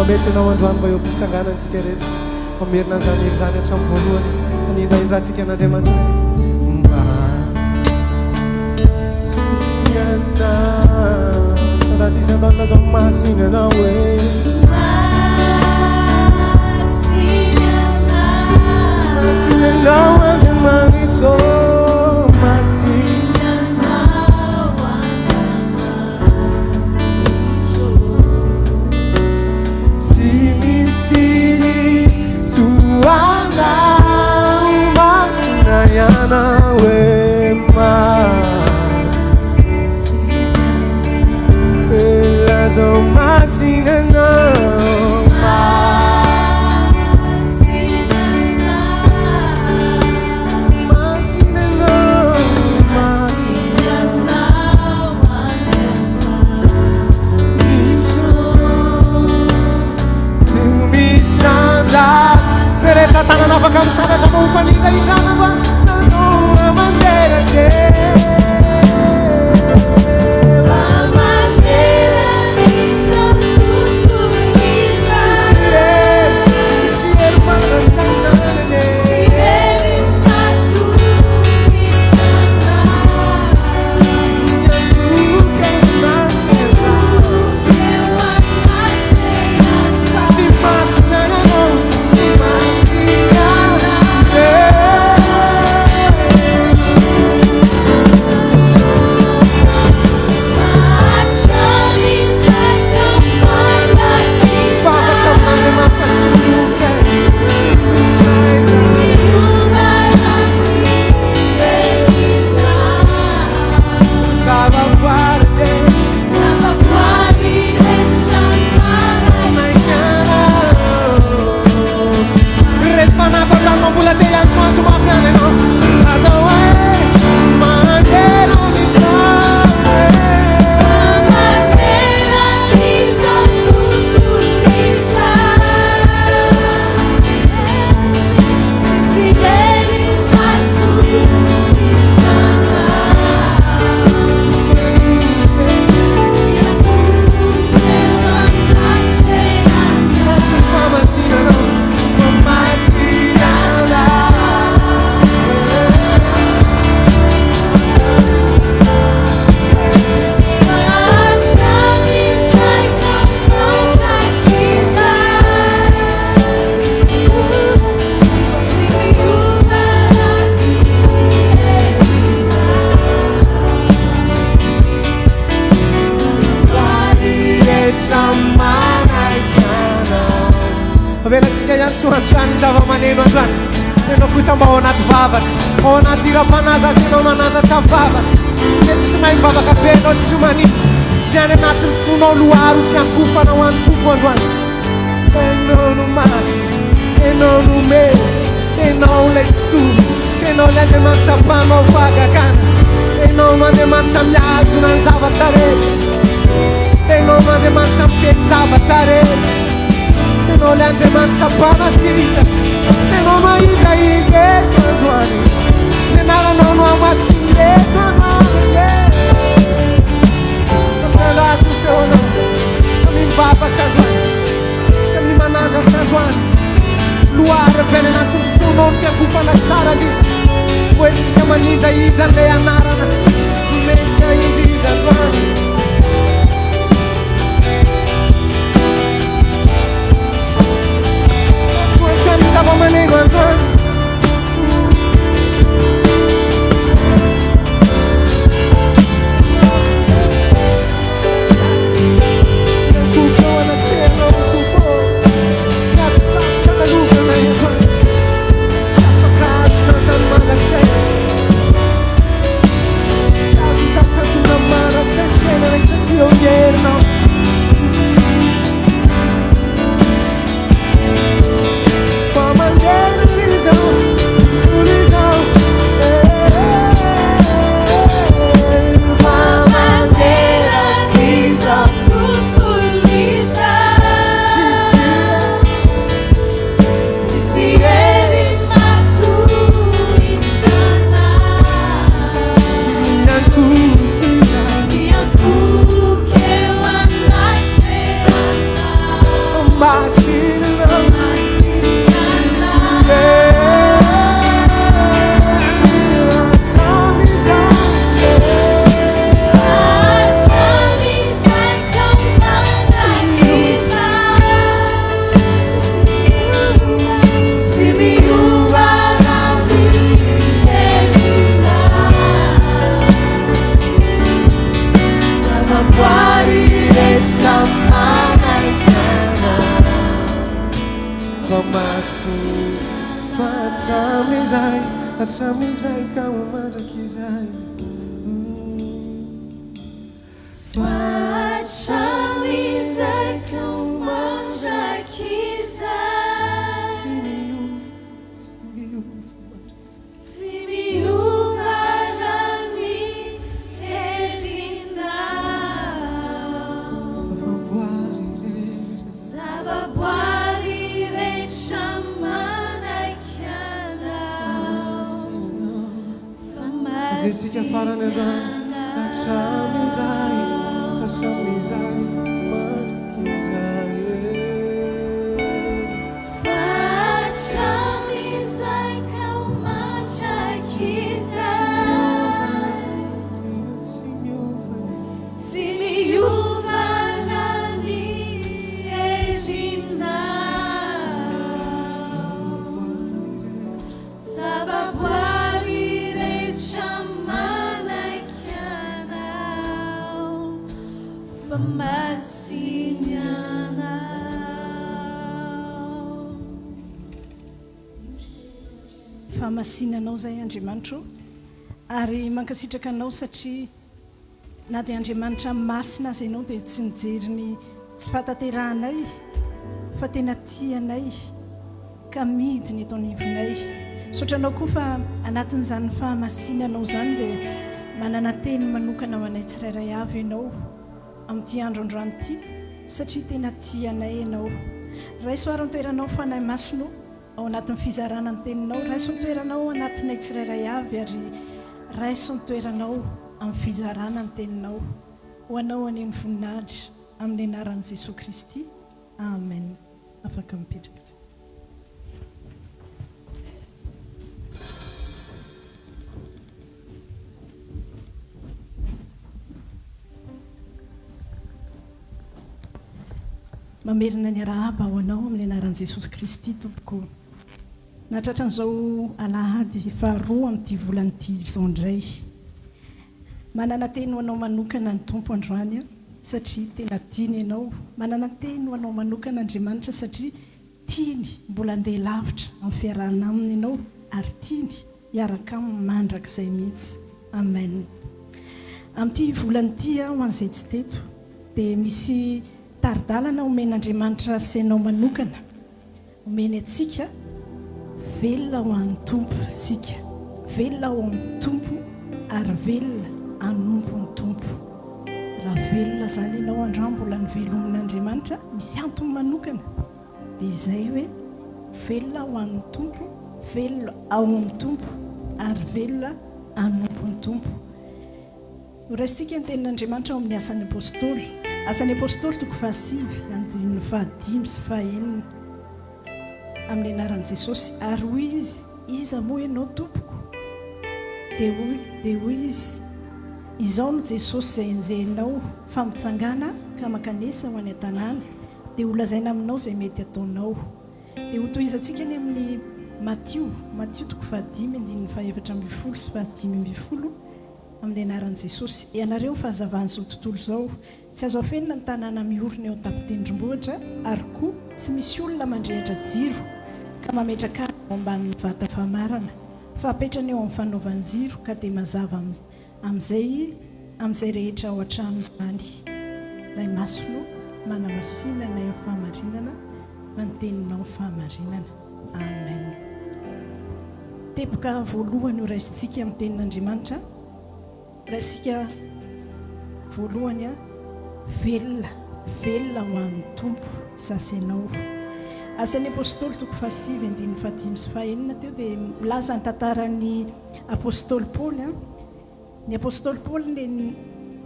mety anao androany mba eo ampisanganantsika rehetra mamerina zany ery zany hatramin'ny voalohany anindraindratsika an'Andriamanitra masinana saraty izandrona zao masinana hoe masinana Andriamanitra Yana we mas Elazo masinana Masinana Masinana Tumisanda Sereta tanana vakamsana Jamu fanila itana ba Bandera que zava-maneno androany enao kosa mba ao anaty vavaka ao anaty ira-panaza azy enao mananatra vavaka mety tsy mahay mivavaka be enao tsy manino zany anatin'ny fonao loaro fiankofanao any tompo androany enao no masy enao no mety enao lay tsy toy enao le Andriamanitra mpanao fahagakana enao no Andriamanitra miazona ny zavatra rehetra enao no Andriamanitra mifety zavatra rehetra enao le Andriamanitra mpanasitraka enao mahitra eto androany ny anaranao no amasiny eto androany masandrako feonao samy mivavaka androany samy manandratra androany loara avy any anatin'ny fonao ny fiankofana tsara ndrindra hoentsika manindrahidra an'ilay anarana nomezika indrindra androany zava-maneno androany kupo anatsena kupo naty sarotra nalovana androany tsy afaka azona zany mangatsay hatramizay ka homandraky izay hatramizay ka homandraky izay tsy miova raha ny herinao zavaboary rehetra manaiky anao fa Vetsika farany androany hatramizay hatramizay homandraky izay hatramizay ka homandraky izay tsy miova raha ny herinao zavaboary rehetra manaiky anao fa masiny anao fa masinanao zay Andriamanitra ary mankasitraka anao satria na dia Andriamanitra masina azy ianao dia tsy nijeriny tsy fataterahanay fa tena tianay ka midiny eto anivonay sotranao koa fa anatin'izany fahamasinanao zany dia manana teny manokana ho anay tsirairay avy ianao amin'ity androandroany ity satria tena tianay ianao raisoary ny toeranao fa nay masonao ao anatin'ny fizarana ny teninao raiso ny toeranao anatinay tsirairay avy ary raiso ny toeranao amin'ny fizarana ny teninao ho anao any amin'ny voninahitra amin'ny anaran'i Jesosy Kristy amen afaka mipetraka mamerina ny arahaba ho anao amin'ny anaran'i Jesosy Kristy tompoko natratran'izao alahady faharoa amin'ity volan'ity izao indray manana teny ho anao manokana ny tompo androany satria tena tiany ianao manana teny ho anao manokana Andriamanitra satria tiany mbola andeha lavitra amin'ny fiarahana aminy ianao ary tiany hiaraka aminy mandrakizay mihitsy amen amin'ity volan'ity ho an'izay tsy teto dia misy taridalana omen'Andriamanitra sainao manokana omeny atsika velona ho an'ny tompo sika velona ho amin'ny tompo ary velona anompo ny tompo raha velona zany ianao androany mbola ny velomin'Andriamanitra misy antony manokana dia izay hoe velona ho an'ny tompo velona ao amin'ny tompo ary velona anompo ny tompo horaisitsika ny tenin'Andriamanitra ao amin'ny asan'ny apôstôly asan'ny apôstôly toko 5 andininy 5 sy 6 amin'ny anaran'i Jesosy ary hoy izy iza moa ianao tompoko dia hoy izy izao no Jesosy izay enjehinao fa mitsangana ka makanesa ho any an-tanàna dia holazaina aminao izay mety ataonao dia ho tohizantsika ny amin'ny Matthieu toko 5 andininy 14 sy 15 amin'ny anaran'i Jesosy ianareo fahazavan'izao tontolo izao tsy azo afenina ny tanàna miorina eo an-tampon-tendrombohitra ary koa tsy misy olona mandrehatra jiro ka mametraka azy ao ambanin'ny vata famarana fa apetrana eo amin'ny fanaovan-jiro ka dia mazava amin'izay rehetra ao an-trano izany ray masolo manamasinana eo fahamarinana manoteninao fahamarinana amen tepoka voalohany ho raisitsika amin'ny tenin'Andriamanitra raisitsika voalohany velona ho amin'ny tompo sasainao asan'ny apôstôly toko 5 andininy 15 sy 6 teo dia milaza ny tantaran'ny apôstôly Paoly ny apôstôly Paoly dia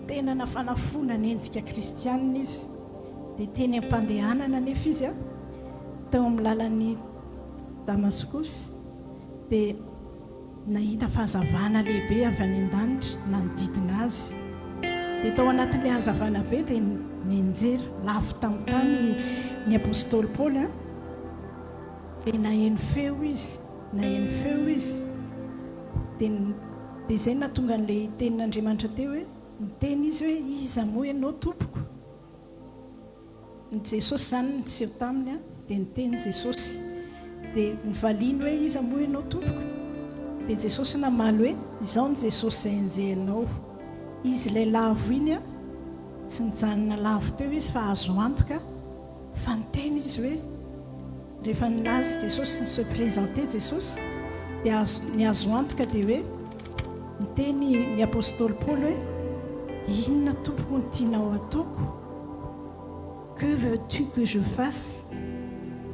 tena nafanafona ny endrika kristianina izy dia teny ampandehanana nefa izy tao amin'ny lalan'ny Damaskosy dia nahita fahazavana lehibe avy any an-danitra nanodidina azy dia tao anatin'ilay hazavana be dia nianjera lafo tamin'ny tany ny apôstôly Paoly dia naheno feo izy dia izay nahatonga an'ilay tenin'Andriamanitra teo hoe miteny izy hoe iza moa ianao tompoko ny Jesosy zany niseho taminy dia niteny Jesosy dia nivaliany hoe iza moa ianao tompoko dia jesosy namaly hoe izao ny jesosy izay enjehinao. Izy ilay lavo iny a tsy nijanona lavo teo izy fa azo antoka fa niteny izy hoe rehefa nilazy jesosy se présenter jesosy dia ny azo antoka dia hoe niteny ny apôstôly Paoly hoe inona tompoko ny tianao ataoko, que veux-tu que je fasse.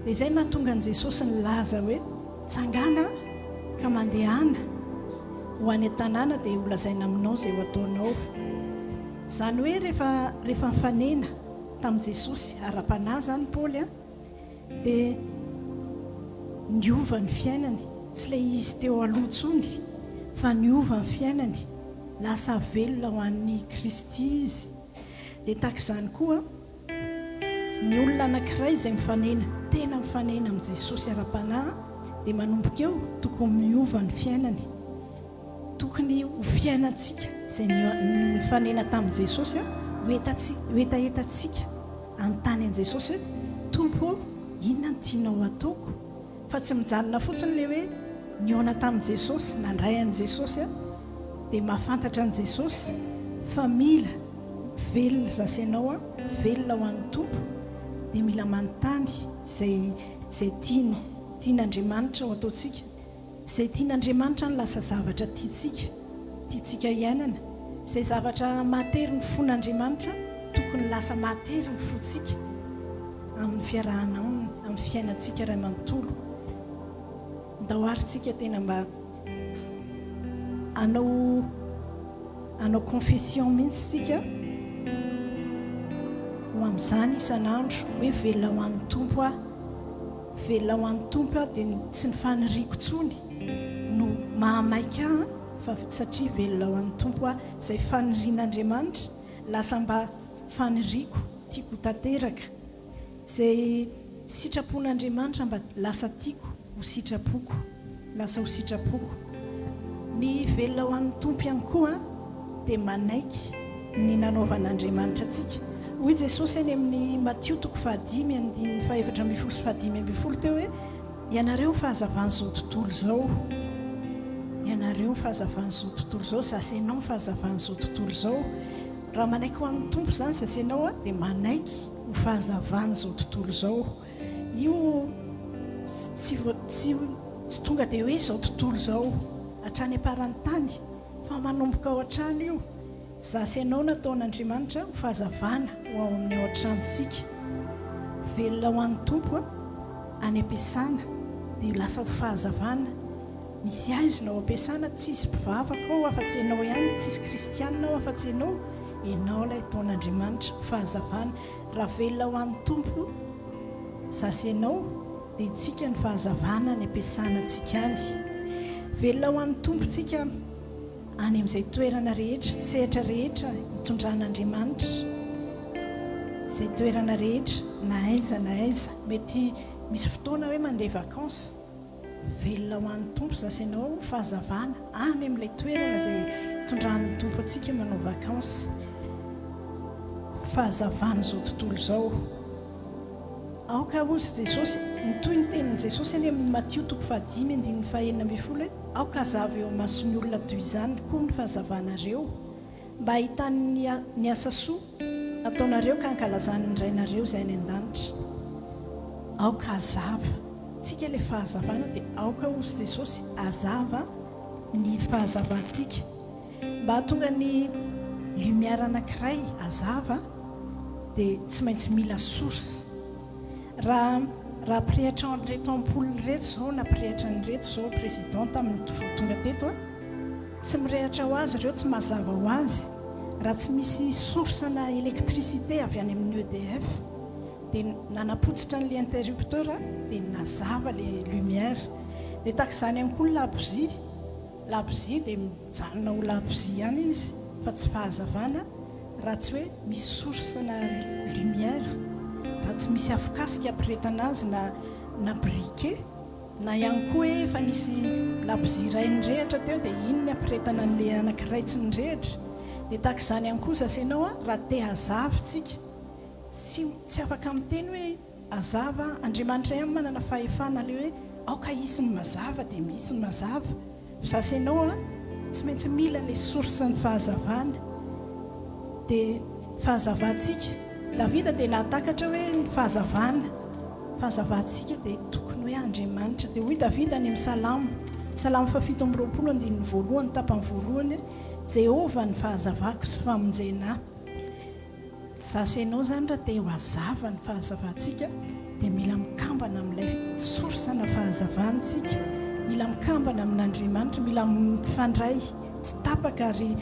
Dia izay nahatonga an' jesosy nilaza hoe tsangana ka mandehana ho any an-tanàna dia holazaina aminao izay ho ataonao. Izany hoe rehefa mifanena tamin'i jesosy ara-panahy zany Paoly a dia niova ny fiainany, tsy ilay izy teo aloha tsony fa niova ny fiainany, lasa velona ho an'ny Kristy izy. Dia tahaka izany koa ny olona anankiray izay mifanena, tena mifanena amin'i jesosy ara-panahy dia manomboka eo tokony miova ny fiainany, tokony ho fiainantsika izay mifanena tamin'i jesosy ho etaetantsika anontany an' jesosy hoe tompo inona ny tianao ataoko, fa tsy mijanona fotsiny ilay hoe niona tamin'i jesosy nandray an' jesosy dia mahafantatra an' jesosy fa mila velona zasainao velona ho an'ny tompo dia mila manontany izay tian'Andriamanitra ho ataontsika, izay tian'Andriamanitra ny lasa zavatra tiantsika iainana, izay zavatra matery ny fon'Andriamanitra tokony lasa matery ny fontsika amin'ny fiarahana aminy, amin'ny fiainantsika iray manontolo. Dahoarintsika tena mba anao confession mihitsy tsika ho amin'izany isan'andro hoe velona ho an'ny tompo velona ho an'ny tompo dia tsy ny faniriako tsony no mahamaika fa satria velona ho an'ny tompo izay fanirian'Andriamanitra lasa mba faniriako tiako tanteraka, izay sitrapon'Andriamanitra mba lasa tiako ho sitrapoko, lasa ho sitrapoko. Ny velona ho an'ny tompo ihany koa dia manaiky ny nanaovan'Andriamanitra antsika. Hoy Jesosy eny amin'ny Matthieu 5:17 teo hoe ianareo fahazavana izao tontolo izao, ianareo fahazavana izao tontolo izao, zasainao fahazavana izao tontolo izao. Raha manaiky ho an'ny tompo izany zasainao dia manaiky ho fahazavana izao tontolo izao. Io tsy tonga dia hoe izao tontolo izao hatrany aparan'ny tany fa manomboka ao an-trano io. Zasainao nataon'Andriamanitra ho fahazavana ho ao amin'ny ao an-tranontsika. Velona ho an'ny tompo any am-piasana dia lasa ho fahazavana. Misy aizina ao am-piasana tsisy mpivavaka ao afa-tsy ianao ihany, tsisy kristianina ao afa-tsy ianao, ianao ilay ataon'Andriamanitra ho fahazavana. Raha velona ho an'ny tompo zasainao dia itsika ny fahazavana ny am-piasana antsika any. Velona ho an'ny tompontsika any amin'izay toerana rehetra, sehatra rehetra hitondran'Andriamanitra, izay toerana rehetra na aiza mety misy fotoana hoe mandeha vakansa, velona ho an'ny tompo zasainao fahazavana any amin'ilay toerana izay hitondran'ny tompo antsika manao vakansa. Fahazavana izao tontolo izao aoka ozy Jesosy nitoy ny tenin'i Jesosy any amin'ny Matthieu 5:19 aoka hazava eo masony olona toy izany koa ny fahazavanareo mba ahitany ny asa soa ataonareo ka ankalazany ny rainareo izay any an-danitra. Aoka hazava tsika ilay fahazavana dia aoka ozy Jesosy hazava ny fahazavantsika mba hatonga ny lumière anankiray hazava dia tsy maintsy mila source. Raha pirehatra reto ampoly reto izao na pirehatra ny reto izao président tamin'ny tonga teto tsy mirehatra ho azy ireo, tsy mazava ho azy raha tsy misy source na électricité avy any amin'ny EDF dia nanapotsitra n'ilay interrupteur dia nazava ilay lumière. Dia tahaka izany ihany koa ny labozy dia mijanona ho labozy ihany izy fa tsy fahazavana raha tsy hoe misy source na lumière, raha tsy misy afokasika ampiretana azy na briquet na ihany koa hoe efa nisy labozy iray nirehatra teo dia iny ny ampiretana n'ilay anankiray tsy nirehatra. Dia tahaka izany ihany koa zasainao raha te hazava tsika tsy afaka miteny hoe hazava. Andriamanitra ihany manana fahefana ilay hoe aoka isy ny mazava dia misy ny mazava, Sasanao a tsy maintsy mila le source ny fahazavana dia fahazavantsika Davida dia nahatakatra hoe ny fahazavantsika dia tokony hoe Andriamanitra dia hoy Davida any amin'ny salamo 7:20 tapany voalohany Jehova ny fahazavako sy famonjena zasy ianao zany raha te ho hazava ny fahazavantsika dia mila mikambana amin'ilay sorsana fahazavantsika, mila mikambana amin'Andriamanitra, mila mifandray tsy tapaka ary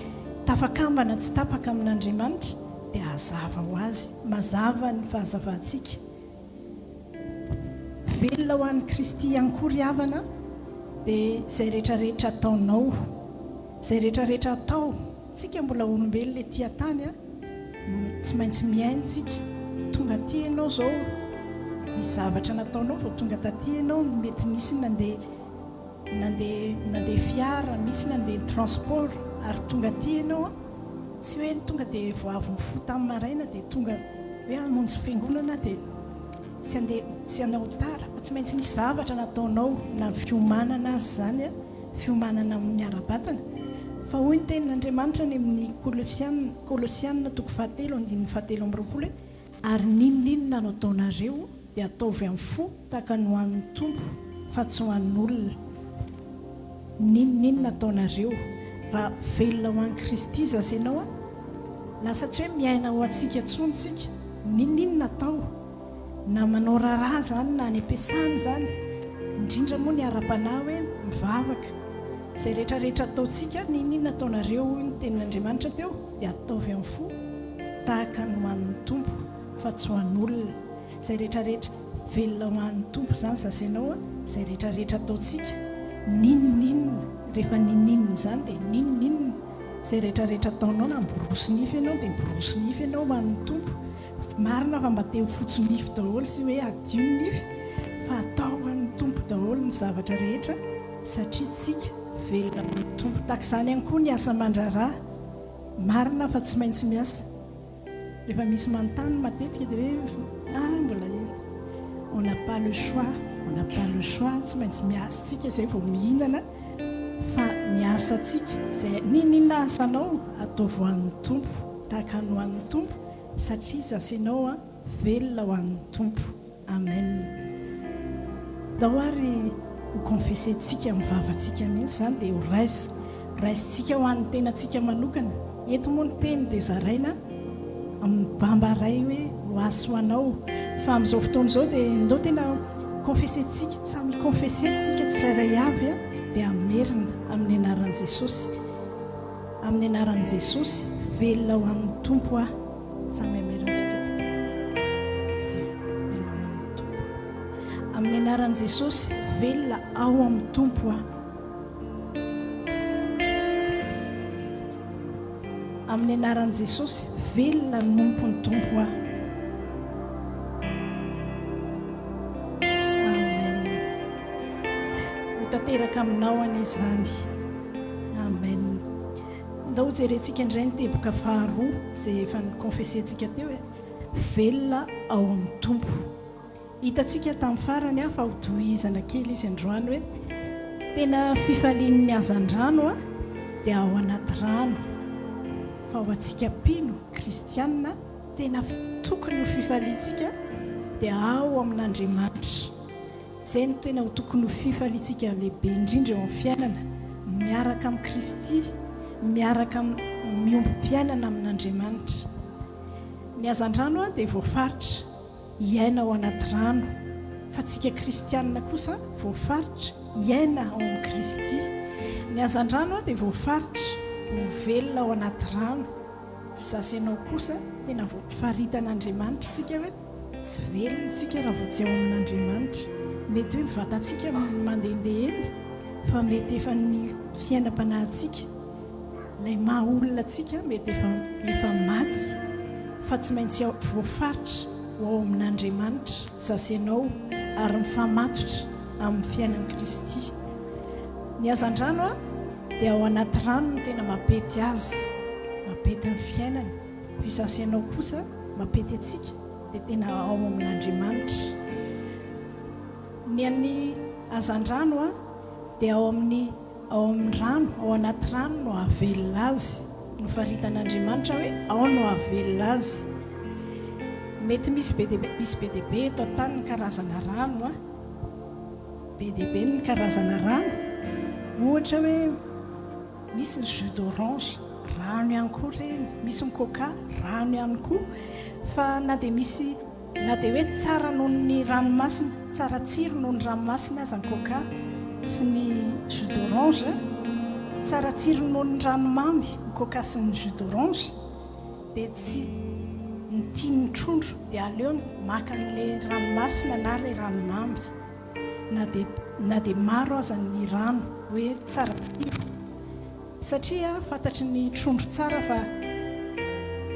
tafakambana tsy tapaka amin'Andriamanitra dia hazava ho azy, mazava ny fahazavantsika. Velona ho an'ny Kristy ihany koa ry havana dia izay rehetrarehetra ataonao, izay rehetrarehetra atao, tsika mbola olombelona ety tany tsy maintsy miaintsika. Tonga aty ianao zao ny zavatra nataonao vao tonga taty ianao, mety misy nandeha fiara, misy nandeha transport ary tonga aty ianao tsy hoe tonga dia vao avy mifoha tamin'ny maraina dia tonga hoe hamonjy fiangonana dia tsy hanao tara, fa tsy maintsy nisy zavatra nataonao na fiomanana azy zany fiomanana amin'ny ara-batana. Fa hoy ny tenin'Andriamanitra ny amin'ny Kolosianina 2:7-20 ary ninona no ataonareo dia ataovy amin'ny fo tahaka ny ho an'ny Tompo fa tsy ho an'olona. Ninona ataonareo raha velona ho an'i Kristy zasy ianao lasa tsy hoe miaina ho antsika intsony tsika. Ninona atao na manao raharaha zany na any am-piasana zany, indrindra moa ny ara-panahy hoe mivavaka, izay rehetrarehetra ataontsika ninona ataonareo hoy ny tenin'Andriamanitra teo dia ataovy amin'ny fo tahaka ny ho an'ny Tompo fa tsy ho an'olona. Izay rehetrarehetra velona ho an'ny Tompo zany zasy ianao izay rehetrarehetra ataontsika ninona, rehefa ninona zany dia ninona izay rehetrarehetra ataonao na miborosy nify ianao dia miborosy nify ianao ho an'ny Tompo. Marina fa mba teo fotsy nify daholo sy hoe adio ny nify, fa atao ho an'ny Tompo daholo ny zavatra rehetra satria tsika velona amin'ny Tompo. Tahaka izany ihany koa ny asa aman-draharaha, marina fa tsy maintsy miasa. Rehefa misy manontany matetika dia hoe mbola on n'a pas le choix, tsy maintsy miasa tsika izay vao mihinana, fa miasa tsika izay ninona asanao ataovy ho an'ny Tompo tahaka ny ho an'ny Tompo satria zasy ianao velona ho an'ny Tompo. Amen. Dao ary ho konfesentsika mivavatsika mihitsy zany dia ho raisitsika ho an'ny tenantsika manokana. Eto moa ny teny dia zaraina amin'ny bamba ray hoe ho asy ho anao, fa amin'izao fotoana izao dia ndao tena konfesentsika, samy konfesentsika tsirairay avy dia amerina amin'ny anaran'i Jesosy, amin'ny anaran'i Jesosy velona ho an'ny Tompo samy amerintsika velona ho an'ny Tompo amin'ny anaran'i Jesosy velona ao amin'ny Tompo amin'ny anaran'i Jesosy velona nompo ny Tompo amen. Ho tanteraka aminao any izany. Amen. Ndao jerentsika indray ny teboka faharoa izay efa ny konfesentsika teo velona ao amin'ny Tompo. Hitantsika tamin'ny farany fa ho tohizana kely izy androany hoe tena fifalian'ny hazan-drano dia ao anaty rano, fa ho antsika mpino kristianina tena tokony ho fifaliantsika dia ao amin'Andriamanitra. Izay no tena ho tokony ho fifaliantsika lehibe indrindra eo amin'ny fiainana, miaraka amin'ny Kristy, miaraka miombi-piainana amin'Andriamanitra. Ny hazan-drano dia voafaritra hiaina ao anaty rano, fa tsika kristianina kosa voafaritra hiaina ao amin'ny Kristy. Ny hazan-drano dia voafaritra ho velona ao anaty rano, zasy ianao kosa tena voafaritan'Andriamanitra tsika hoe tsy velona tsika raha vao tsy ao amin'Andriamanitra. Mety hoe mivatantsika mandehandeha eny, fa mety efa ny fiainam-panahintsika, ilay maha olona tsika mety efa maty, fa tsy maintsy voafaritra ho ao amin'Andriamanitra zasy ianao ary mifamatotra amin'ny fiainan'i Kristy. Ny hazan-drano dia ao anaty rano no tena mapety azy, mapety ny fiainana. Fa zasy ianao kosa mapety atsika dia tena ao amin'Andriamanitra. Ny an'ny hazan-drano dia ao amin'ny ao amin'ny rano ao anaty rano no avelona azy no faritan'Andriamanitra hoe ao no avelona azy. Mety misy be diabe eto an-tany ny karazana rano be diabe ny karazana rano, ohatra hoe misy ny jus d'orange rano ihany koa reny, misy ny coca rano ihany koa. Fa na dia hoe tsara noho ny ranomasina, tsara tsiro noho ny ranomasina aza ny coca sy ny jus d'orange, tsara tsiro noho ny ranomamy ny coca sy ny jus d'orange, dia tsy ny tian'ny trondro dia aleo maka n'ilay ranomasina na ilay ranomamy, na dia maro aza ny rano hoe tsara tsiro, satria fantatry ny trondro tsara fa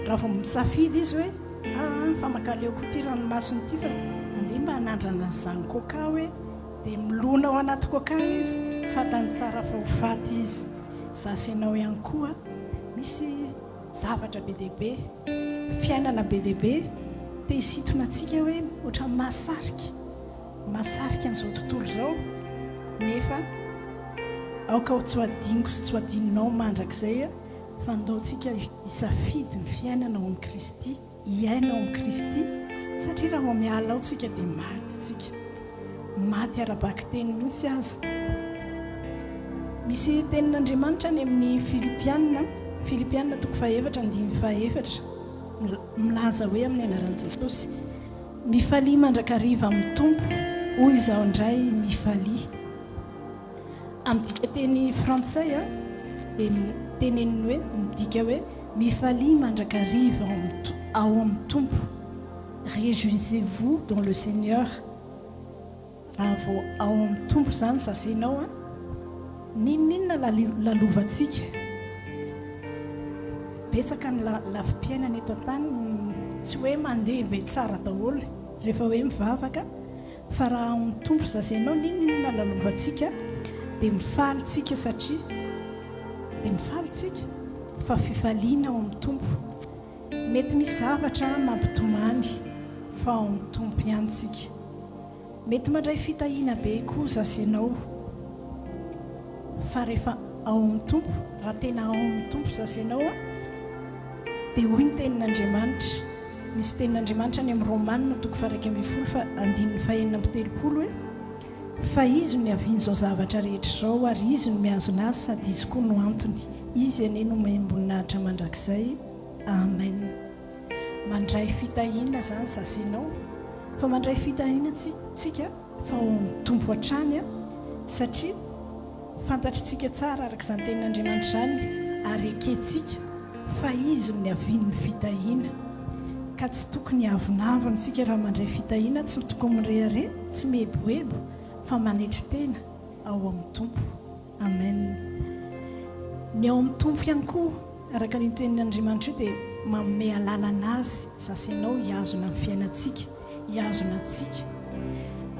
raha vao misafidy izy hoe fa makaleo koa ty ranomasina ity fa andeha mba hanandrana an'izany coca hoe, dia milona ao anaty coca izy fantany tsara fa ho faty izy. Zasenao ihany koa misy zavatra be diabe, fiainana be diabe dia hisintona antsika hoe ohatra mahasarika an'izao tontolo izao, nefa aoka ho tsy adiniko sy tsy adininao mandrakizay fa andaontsika hisafidy ny fiainana ao amin'ny Kristy, hiaina ao amin'ny Kristy, satria raha vao miala ao tsika dia maty tsika, maty ara-baky teny mihitsy aza. Misy tenin'Andriamanitra ny amin'ny Filipianina 4:4 milaza hoe amin'ny anaran'i Jesosy, mifalia mandrakariva amin'ny tompo hoy izaho indray mifalia. Amin'ny dikateny frantsay dia teneniny hoe midika hoe mifalia mandrakariva ao amin'ny tompo, réjouissez-vous dans le Seigneur. Raha vao ao amin'ny tompo zany sasenao ninona lalovantsika. Betsaka ny lafim-piainana eto an-tany tsy hoe mandeha be tsara daholo rehefa hoe mivavaka, fa raha ao amin'ny tompo sasenao ninona lalovantsika dia mifalitsika, satria dia mifalitsika fa fifaliana ao amin'ny tompo. Mety misy zavatra mampitomany fa ao amin'ny tompo ihany tsika. Mety mandray fitahiana be koa sasenao, fa rehefa ao amin'ny tompo, raha tena ao amin'ny tompo sasenao dia hoy ny tenin'Andriamanitra, misy tenin'Andriamanitra ny amin'ny Romanina 1:9-3 hoe fa izy no niaviany izao zavatra rehetra izao ary izy no mihazona azy sady izy koa no antony, izy anie no maimboninahitra mandrakizay. Amen. Mandray fitahiana zany sasenao, fa mandray fitahiana tsika fa ao amin'ny tompo hatrany, satria fantatritsika tsara araka izany tenin'Andriamanitra zany ary eketsika fa izy no niaviany fitahiana, ka tsy tokony avonavona tsika raha mandray fitahiana, tsy tokony mirehare, tsy mihebohebo, fa manetry tena ao amin'ny tompo. Amen. Ny ao amin'ny tompo ihany koa araka ny tenin'Andriamanitra dia manome alalana azy sasenao hiazona amin'ny fiainantsika, hiazona antsika.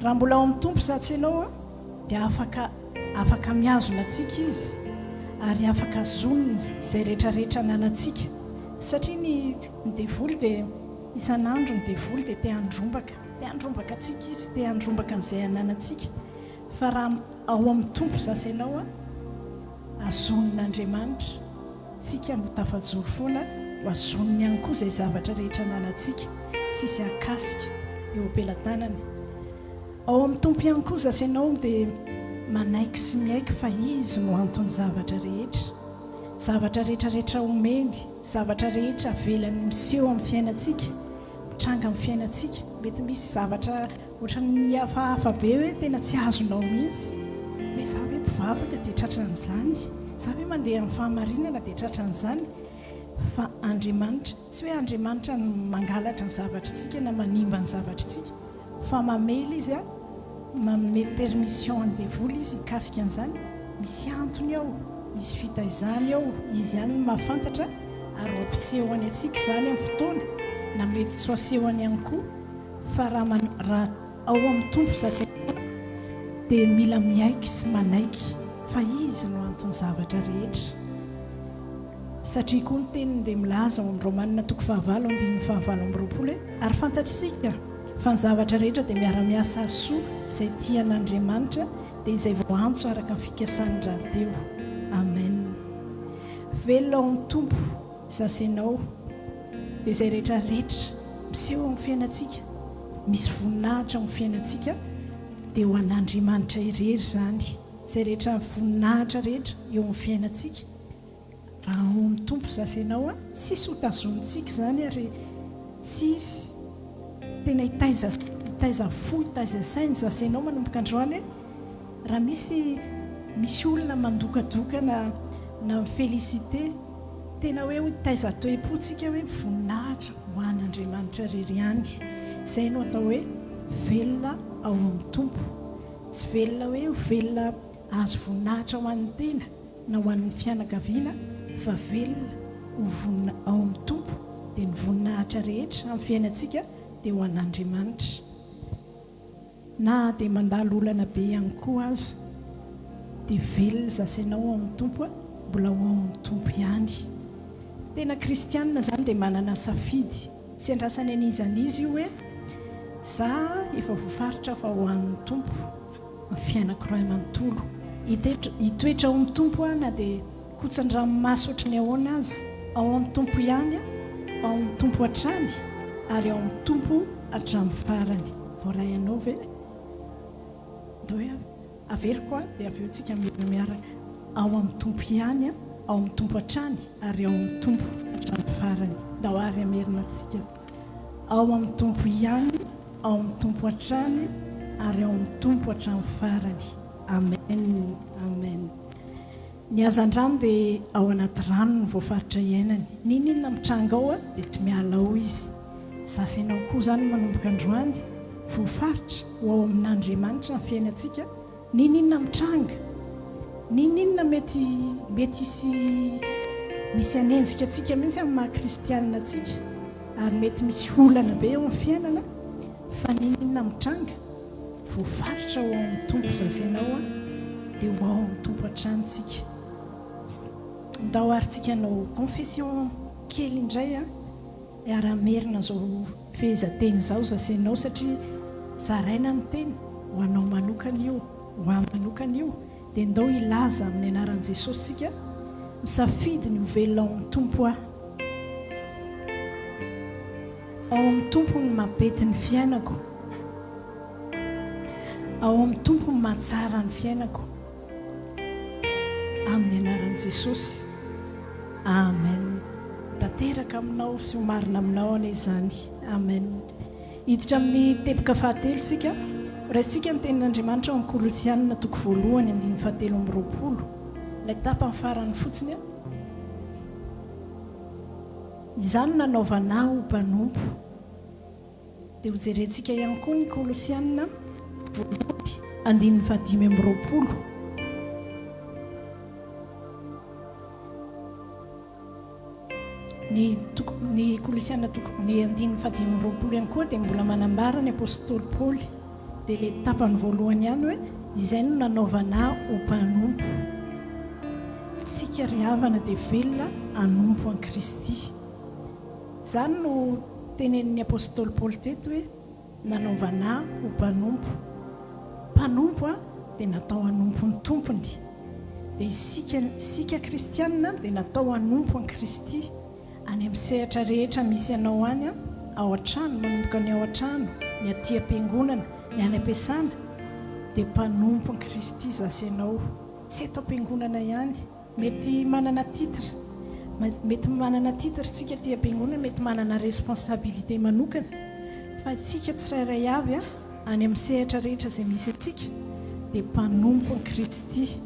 Raha mbola ao amin'ny tompo sasenao dia afaka mihazona antsika izy ary afaka zonony izay rehetrarehetra ananantsika, satria ny devoly dia isan'andro ny devoly dia te handrombaka antsika izy, te handrombaka an'izay ananantsika. Fa raha ao amin'ny tompo sasenao azonin'Andriamanitra, tsika no tafajoro foana ho azoniny ihany koa izay zavatra rehetra ananantsika, tsisy akasika eo am-pelantanany. Ao amin'ny tompo ihany koa sasenao dia manaiky sy miaiky fa izy no antony zavatra rehetrarehetra omeny, zavatra rehetra avelany miseho amin'ny fiainantsika, mitranga amin'ny fiainantsika. Mety misy zavatra ohatran'ny hafahafa be hoe tena tsy azonao mihitsy, hoe za hoe mpivavaka dia tratran'izany, za hoe mandeha amin'ny fahamarinana dia tratran'izany. Fa Andriamanitra, tsy hoe Andriamanitra no mangalatra ny zavatritsika na manimba ny zavatritsika, fa mamely izy manome permission ny devoly izy hikasika an'izany. Misy antony ao, misy fitaizany ao, izy ihany no mahafantatra ary ho ampisehoany antsika izany amin'ny fotoana, na mety tsy ho asehony ihany koa. Fa raha ao amin'ny tompo sasenao dia mila miaiky sy manaiky fa izy no antony zavatra rehetra, satria koa ny teniny dia milaza ao amin'ny Romanina 5:5-20 ary fantatritsika fa ny zavatra rehetra dia miara-miasa soa izay tian'Andriamanitra dia izay voantso araka ny fikasany raha teo. Amen. Velona ao amin'ny tompo zasenao dia izay rehetrarehetra miseho amin'ny fiainantsika, misy voninahitra amin'ny fiainantsika dia ho an'Andriamanitra irery izany. Izay rehetra voninahitra rehetra eo amin'ny fiainantsika raha ao amin'ny tompo zasenao tsisy hotazonitsika izany ary tsisy tena hitaiza fo hitaiza sainy zasenao manomboka androany. Raha misy olona mandokadoka na félicité tena hoe hitaiza toe-pontsika hoe voninahitra ho an'Andriamanitra irery ihany. Izay no atao hoe velona ao amin'ny tompo. Tsy velona hoe velona azo voninahitra ho an'ny tena na ho an'ny fianakaviana, fa velona ao amin'ny tompo dia ny voninahitra rehetra amin'ny fiainantsika dia ho an'Andriamanitra. Na dia mandalo olana be ihany koa aza dia velona zasenao ao amin'ny tompo, mbola ao amin'ny tompo ihany. Tena kristianina izany dia manana safidy, tsy andrasany an'izan'izy io hoe za efa voafaritra fa ho an'ny tompo ny fiainako iray manontolo. Hitoetra ao amin'ny tompo na dia kotsan-dranomasy ohatry ny ahoana azy, ao amin'ny tompo ihany, ao amin'ny tompo hatrany ary ao amin'ny tompo hatramin'ny farany. Voaray ianao ve? Dia averiko dia avy eo tsika miaraka. Ao amin'ny tompo ihany, ao amin'ny tompo hatrany ary ao amin'ny tompo hatramin'ny farany. Da ho ary amerina antsika. Ao amin'ny tompo ihany, ao amin'ny tompo hatrany ary ao amin'ny tompo hatramin'ny farany. Amen. Amen. Ny hazan-drano dia ao anaty rano ny voafaritra iainany. Ninona mitranga ao dia tsy miala ao izy. Zasenao koa izany manomboka androany voafaritra ho ao amin'Andriamanitra ny fiainantsika. Ninona mitranga, ninona mety misy anenjika antsika mihitsy amin'ny maha-kristianina antsika ary mety misy olana be eo amin'ny fiainana, fa ninona mitranga voafaritra ho ao amin'ny tompo zasenao dia ho ao amin'ny tompo hatranytsika. Ndao arytsika nao confession kely indray ara-merina zao fehezanteny izao zasenao, satria zaraina ny teny ho anao manokana io, ho ahy manokana io. Dia ndao ilaza amin'ny anaran'i Jesosy sika misafidy ny velona ao amin'ny tompo ao amin'ny tompo ny mapety ny fiainako, ao amin'ny tompo ny mahatsara ny fiainako, amin'ny anaran'i Jesosy. Amen. Tanteraka aminao sy ho marina aminao anie izany. Amen. Hiditra amin'ny teboka fahatelo sika, raisitsika ny tenin'Andriamanitra ao amin'ny Kolosianina toko voalohany 7:20. Ilay tapany farany fotsiny. Izany nanaovana ho mpanompo. Dia ho jerentsika ihany koa ny Kolosianina 2:5-20. Ny Kolosianina ny 2:5-20 ihany koa dia mbola manambara ny apôstôly Paoly. Dia ilay tapany voalohany ihany hoe izay no nanaovana ho mpanompo. Tsika ry havana dia velona hanompo an Kristy. Izany no tenenin'ny apôstôly Paoly teto hoe nanaovana ho mpanompo. Mpanompo dia natao hanompo ny tompony. Dia isika kristianina dia natao hanompo an Kristy. Any amin'ny sehatra rehetra misy ianao any ao an-trano, manomboka ny ao an-trano, ny aty am-piangonana, ny any am-piasana, dia mpanompo an Kristy zasenao. Tsy eto am-piangonana ihany, mety manana titre, tsika aty am-piangonana, mety manana responsabilité manokana, fa tsika tsirairay avy any amin'ny sehatra rehetra izay misy atsika dia mpanompo an Kristy.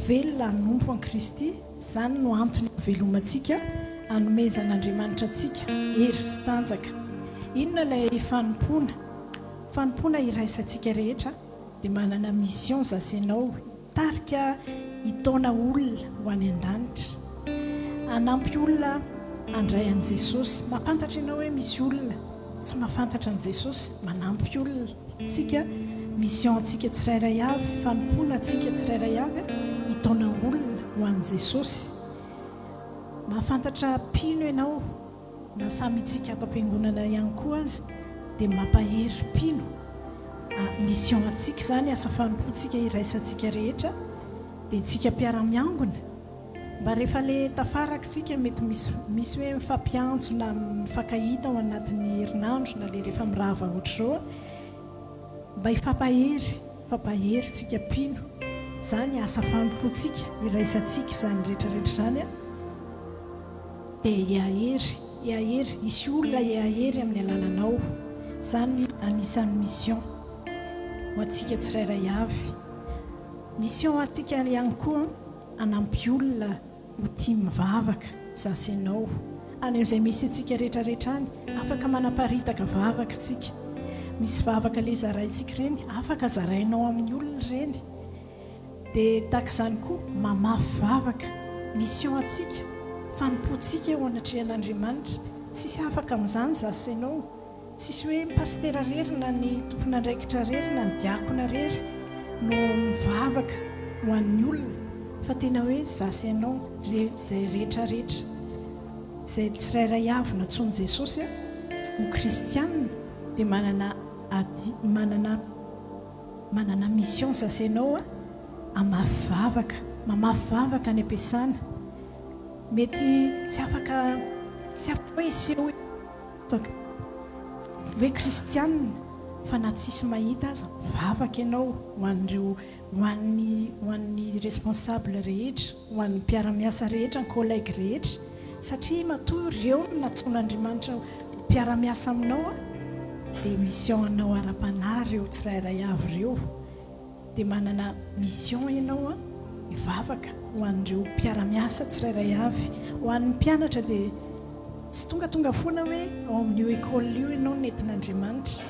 Velona hanompo an Kristy, izany no antony velomantsika hanomezan'Andriamanitra antsika hery sy tanjaka. Inona ilay fanompoana iraisantsika rehetra dia manana mission zasenao, tarika hitaona olona ho any an-danitra, hanampy olona handray an'i Jesosy. Mahafantatra ianao hoe misy olona tsy mahafantatra an'i Jesosy, manampy olona. Tsika mission antsika tsirairay avy, fanompoana antsika tsirairay avy hitaona olona ho an'i Jesosy. Mahafantatra mpino ianao na samy tsika ato am-piangonana ihany koa azy dia mampahery mpino mission atsika zany asa fanompoantsika iraisantsika rehetra dia tsika mpiara-miangona mba rehefa le tafarakitsika mety misy hoe mifampiantso na mifankahita ao anatin'ny herinandro na le rehefa mirava ohatr'izao mba hifampahery tsika mpino zany asa fanompoantsika iraisantsika zany rehetrarehetra zany a dia hiahery isy olona hiahery amin'ny alalanao zany anisan'ny mission ho antsika tsirairay avy. Mission atika ihany koa anampy olona ho tia mivavaka zasy ianao any amin'izay misy antsika rehetrarehetra any afaka manaparitaka vavaka tsika, misy vavaka le zaraintsika reny afaka zarainao amin'ny olona reny, dia tahaka izany koa mamafy vavaka. Mission atsika fanompoantsika eo anatrehan'Andriamanitra, tsisy afaka amin'izany zasy ianao, tsisy hoe pastera rery na ny tompona andraikitra rery na ny diakona rery no mivavaka ho an'ny olona, fa tena hoe zasy ianao zay rehetrarehetra zay tsirairay avy natsoiny Jesosy ho kristianina dia manana mission zasy ianao mamafy vavaka ny ampiasana. Mety tsy afaka hoe iseho hoe kristianina fa na tsisy mahita aza vavaka ianao ho an'ny responsable rehetra, ho an'ny mpiara-miasa rehetra, ny collègue rehetra, satria matoa ireo natsoin'Andriamanitra mpiara-miasa aminao dia mission anao ara-panahy ireo tsirairay avy ireo, dia manana mission ianao hivavaka ho an'ireo mpiara-miasa tsirairay avy. Ho an'ny mpianatra dia tsy tonga foana hoe ao amin'io école io ianao nentin'Andriamanitra,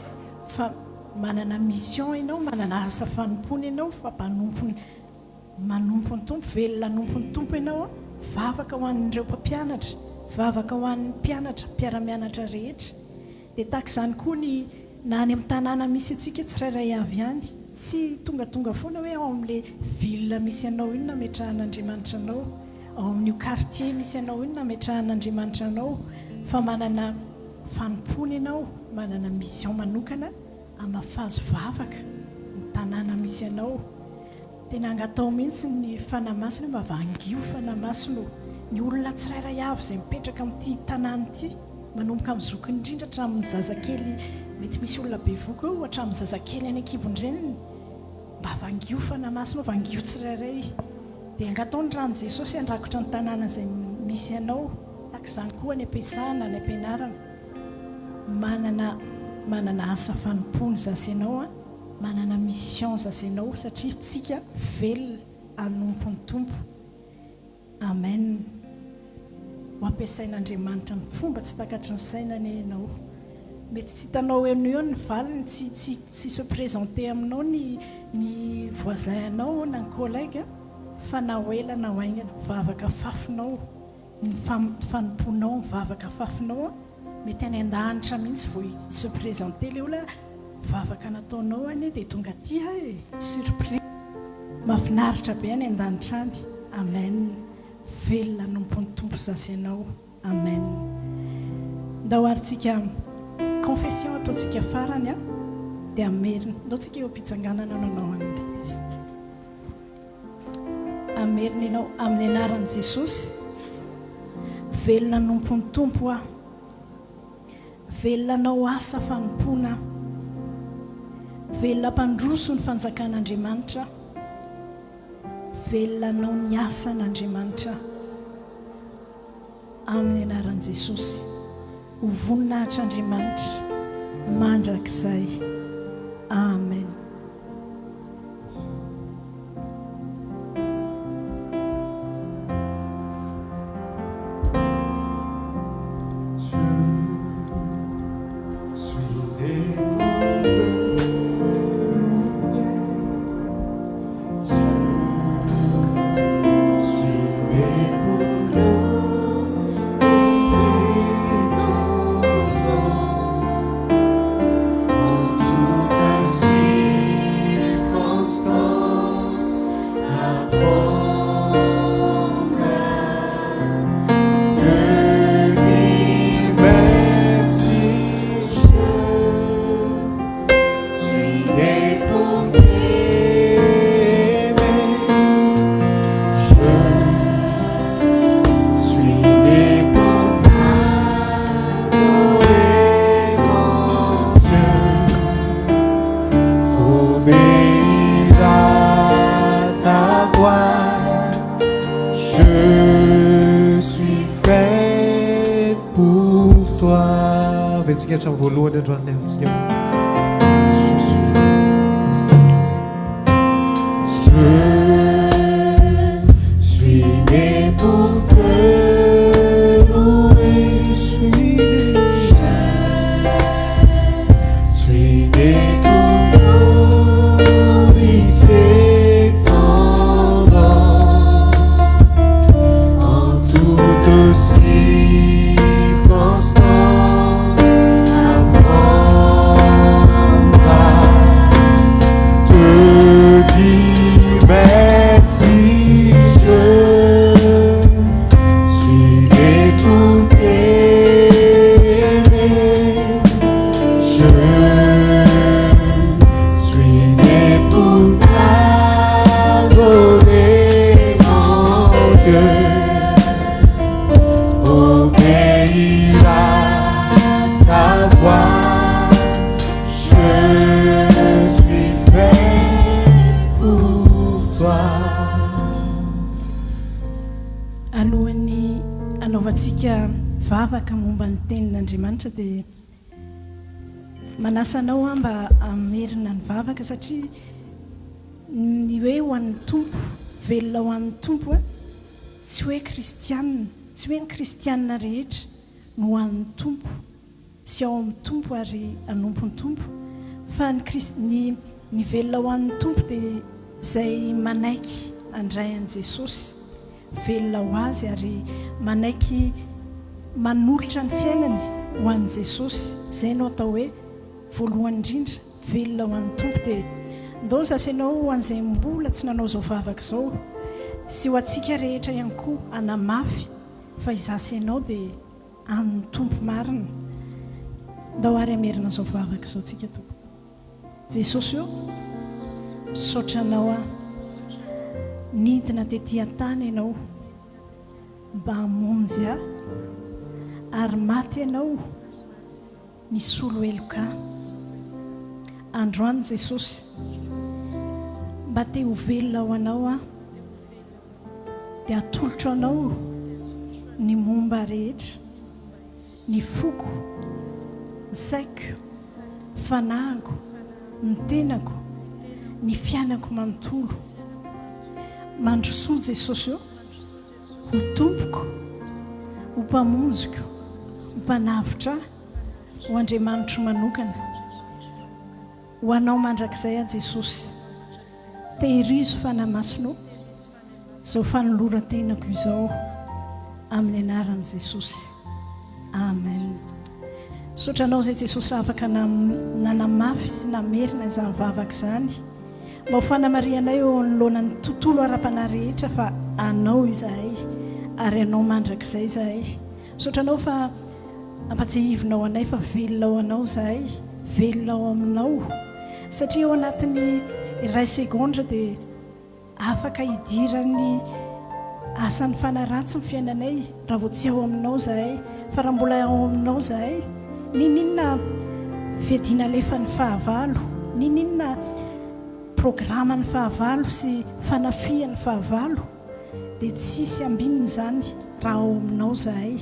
fa manana mission ianao, manana asa fanompony ianao, fa manompo ny tompo, velona nompo ny tompo ianao, vavaka ho an'ireo mpampianatra, vavaka ho an'ny mpianatra, mpiara-mianatra rehetra. Dia tahaka izany koa na any amin'ny tanàna misy antsika tsirairay avy ihany, tsy tonga foana hoe ao amin'ilay ville misy ianao iny nametrahan'Andriamanitra anao, ao amin'io quartier misy ianao iny nametrahan'Andriamanitra anao, fa manana fanompony ianao, manana mission manokana amafazo vavaka ny tanàna misy ianao. Tena angatao mihitsy ny fanahy masina mba vangio fanahy masina ny olona tsirairay avy izay mipetraka amin'ity tanàna ity, manomboka amin'ny zokiny indrindra hatramin'ny zazakely, mety misy olona be voka ao hatramin'ny zazakely any an-kibon-dreniny, mba vangio fanahy masina, vangio tsirairay. Dia angatao ny ran'i Jesosy andrakotra ny tanàna izay misy ianao, tahaka izany koa ny ampiasana, ny ampianarana, manana asa fanompony zasy ianao, manana mission zasy ianao, satria tsika velona hanompo ny tompo. Amen. Ho ampiasain'Andriamanitra ny fomba tsy takatry ny sainany ianao. Mety tsy hitanao eo ny valiny, tsy se présenter aminao ny voisin anao na ny collègue, fa na ho ela na ho aingana vavaka fafinao, ny fanomponao ny vavaka fafinao, mety any an-danitra mihitsy vao se présenter le olona vavaka nataonao any dia tonga aty surprise, mahafinaritra be any an-danitra any. Amen. Velona nompon'ny tompo zasy ianao. Amen. Ndao arytsika confession ataontsika farany dia amerina, ndaontsika eo am-pitsanganana nanao amin'ilay izy. Amerina ianao amin'ny anaran'i Jesosy, velona nompon'ny tompo velona anao asa fanompona, velona mpandroso ny fanjakan'Andriamanitra, velona anao ny asan'Andriamanitra amin'ny anaran'i Jesosy. Ho voninahitr'Andriamanitra mandrakizay. Amen. See antsika hatramin'ny voalohany androany alitsika alohan'ny anaovantsika vavaka momba ny tenin'Andriamanitra dia manasanao a mba amerina ny vavaka satria ny hoe ho an'ny tompo velona ho an'ny tompo a tsy hoe kristianina tsy hoe ny kristianina rehetra no ho an'ny tompo sy ao amin'ny tompo ary anompo ny tompo fa ny velona ho an'ny tompo dia izay manaiky andray an'i Jesosy velona ho azy ary manaiky manolotra ny fiainany ho an'i Jesosy izay no atao hoe voalohany indrindra velona ho an'ny tompo dia ndao zasanao ho an'izay mbola tsy nanao izao vavaka izao sy ho antsika rehetra ihany koa anamafy fa izasanao dia amin'ny tompo marina ndao ary amerina izao vavaka izao tsika tompo Jesosy io saotranao a nidina tetỳ an-tany ianao mba hamonjy a ary maty ianao nisolo eloka androany Jesosy mba te ho velona ho anao a dia atolotro anao ny momba rehetra ny foko ny saiko fanahiko ny tenako ny fianako manontolo mandrosoa Jesosy io ho tompoko ho mpamonjiko ho mpanavitra ho Andriamanitro manokana ho anao mandrakizay a Jesosy tehirizo fanamasinao izao fanoloran-tenako izao amin'ny anaran'i Jesosy amen. Sotranao izay Jesosy raha afaka nanamafy sy namerina izany vavaka izany mba ho fanamarianay eo anoloanany tontolo ara-panahy rehetra fa anao izahay ary anao mandrakizay izahay sotranao fa ampatsihivinao anay fa velona ao anao izahay velona ao aminao satria ao anatin'ny iray segondra dia afaka hidiran'ny asan'ny fanaratsy ny fiainanay raha vao tsy ao aminao izahay fa raha mbola ao aminao izahay ninina fiadiana alefa ny fahavalo ninina programa ny fahavalo sy fanafihan'ny fahavalo dia tsisy ambininy izany raha ao aminao izahay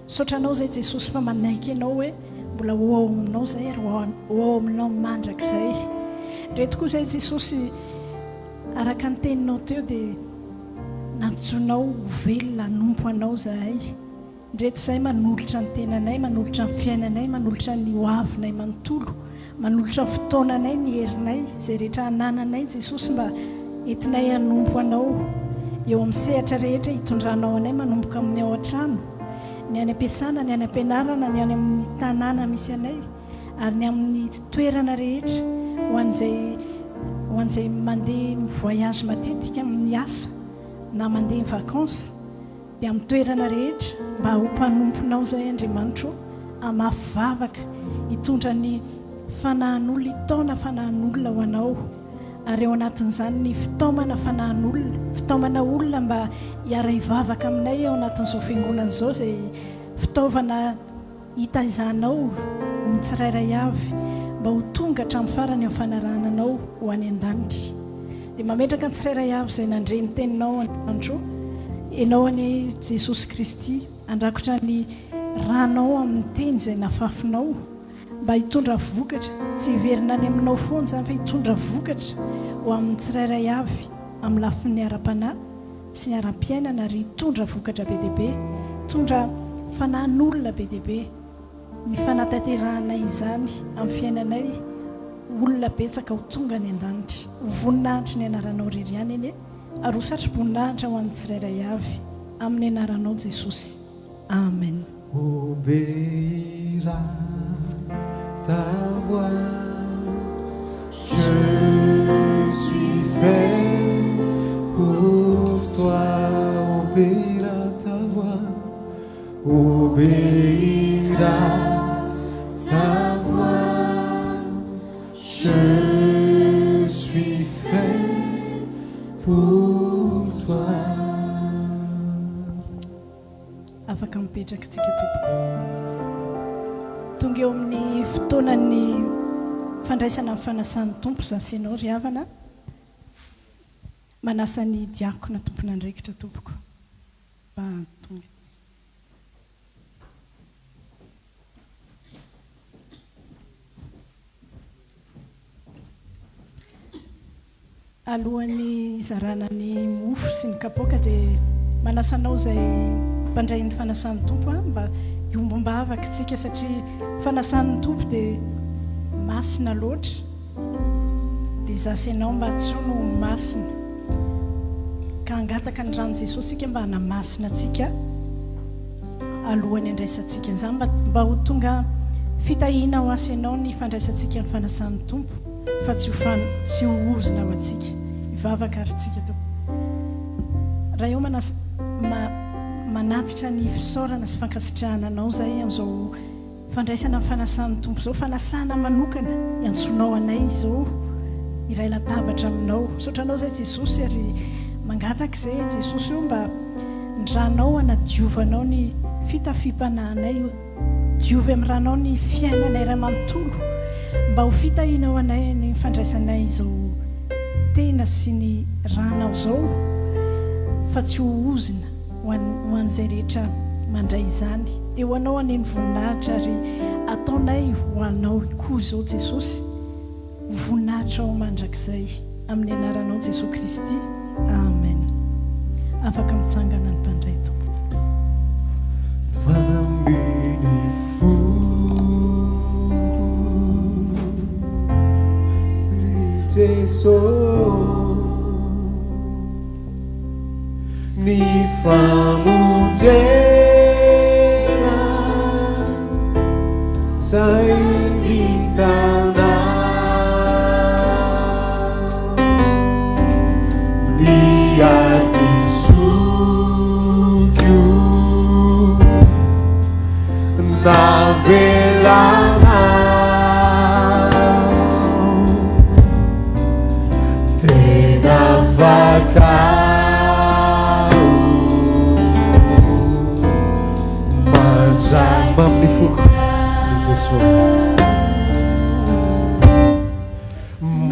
saotranao izay Jesosy fa manaiky ianao hoe mbola ho ao aminao izay ary ho ao aminao mandrakizay reto koa izay Jesosy araka ny teninao teo dia nantsoinao ho velona hanompo anao izahay ndreto izay manolotra ny tenanay manolotra ny fiainanay manolotra ny hoavinay manontolo manolotra ny fotoananay ny herinay izay rehetra hanananay Jesosy mba entinay hanompo anao eo amin'ny sehatra rehetra hitondranao anay manomboka amin'ny ao an-trano ny any am-piasana ny any am-pianarana ny any amin'ny tanàna misy anay ary ny amin'ny toerana rehetra ho an'izay mandeha mivoyage matetika amin'ny asa na mandeha ny vacances dia amin'ny toerana rehetra mba ho mpanomponao izay Andriamanitro amafy vavaka hitondra ny fanahin'olona hitaona fanahin'olona ho anao ary eo anatin'izany ny fitaomana fanahin'olona fitaomana olona mba hiara hivavaka aminay ao anatin'izao fiangonana izao izay fitaovana hitaizanao ny tsirairay avy mba ho tonga hatramin'ny farany amin'ny fanarananao ho any an-danitra dia mametraka ny tsirairay avy izay nandreny teninao Andriamanitro ianao any Jesosy Kristy andrakotra ny rahanao amin'ny teny izay nafafinao mba hitondra vokatra tsy hiverina any aminao foana zany fa hitondra vokatra ho amin'ny tsirairay avy amin'ny lafin'ny ara-panahy sy ny ara-piainana ary hitondra vokatra be diabe, hitondra fanahin'olona be diabe. Ny fanatanteranay izany amin'ny fiainanay olona betsaka ho tonga ny an-danitra, ho voninahitra ny anaranao rery ihany eny ary ho satry-boninahitra ho an'ny tsirairay avy amin'ny anaranao Jesosy. Amen. Obéira ta voix, je suis fait pour toi. Obéira ta voix, obéira ta voix, je suis fait pour toi. Afaka mipetraka tsika tompoko. Tonga eo amin'ny fotoanan'ny fandraisana amin'ny fanasan'ny tompo zasy ianao ry havana, manasa ny diakona tompona andraikitra tompoko mba tonga. Alohan'ny zarana ny mofo sy ny kapoaka dia manasanao izay mpandray ny fanasan'ny tompo mba iombom-bavaka tsika satria fanasan'ny tompo dia masina loatra dia zasy ianao mba tsono masina ka angataka ny rano Jesosy sika mba hanamasina atsika alohan'ny andraisantsika izany mba ho tonga fitahiana ho asy ianao ny fandraisantsika ny fanasan'ny tompo fa tsy ho ozina ho atsika ivavaka ary tsika tompo. Raha eo manatitra ny fisaorana sy fankasitrahananao zay amin'izao fandraisana fanasan'ny tompo zao, fanasana manokana iantsonao anay izao iray latabatra aminao, misaotranao zay Jesosy ary mangataka zay Jesosy io mba ndranao anadiovanao ny fitafipanahanay, diovy amin'ny ranao ny fiainanay iray manontolo mba ho fitahinao anay ny fandraisanay izao tena sy ny ranao zao fa tsy ho ozina ho an'izay rehetra mandray izany dia ho anao any voninahitra ary ataonay ho anao koa zao Jesosy voninahitra ao mandrakizay amin'ny anaranao Jesosy Kristy. Amen. Afaka mitsangana ny mpandray tompo. Ni famujena saingitana ni atisukyu na velana tena vaka Mamni fuk Jesús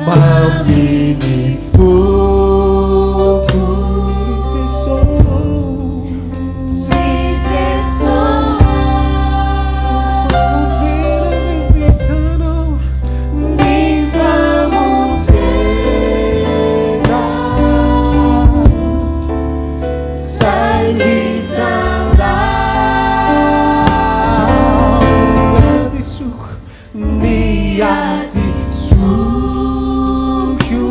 Mamni ni fuk Ni ati sukyu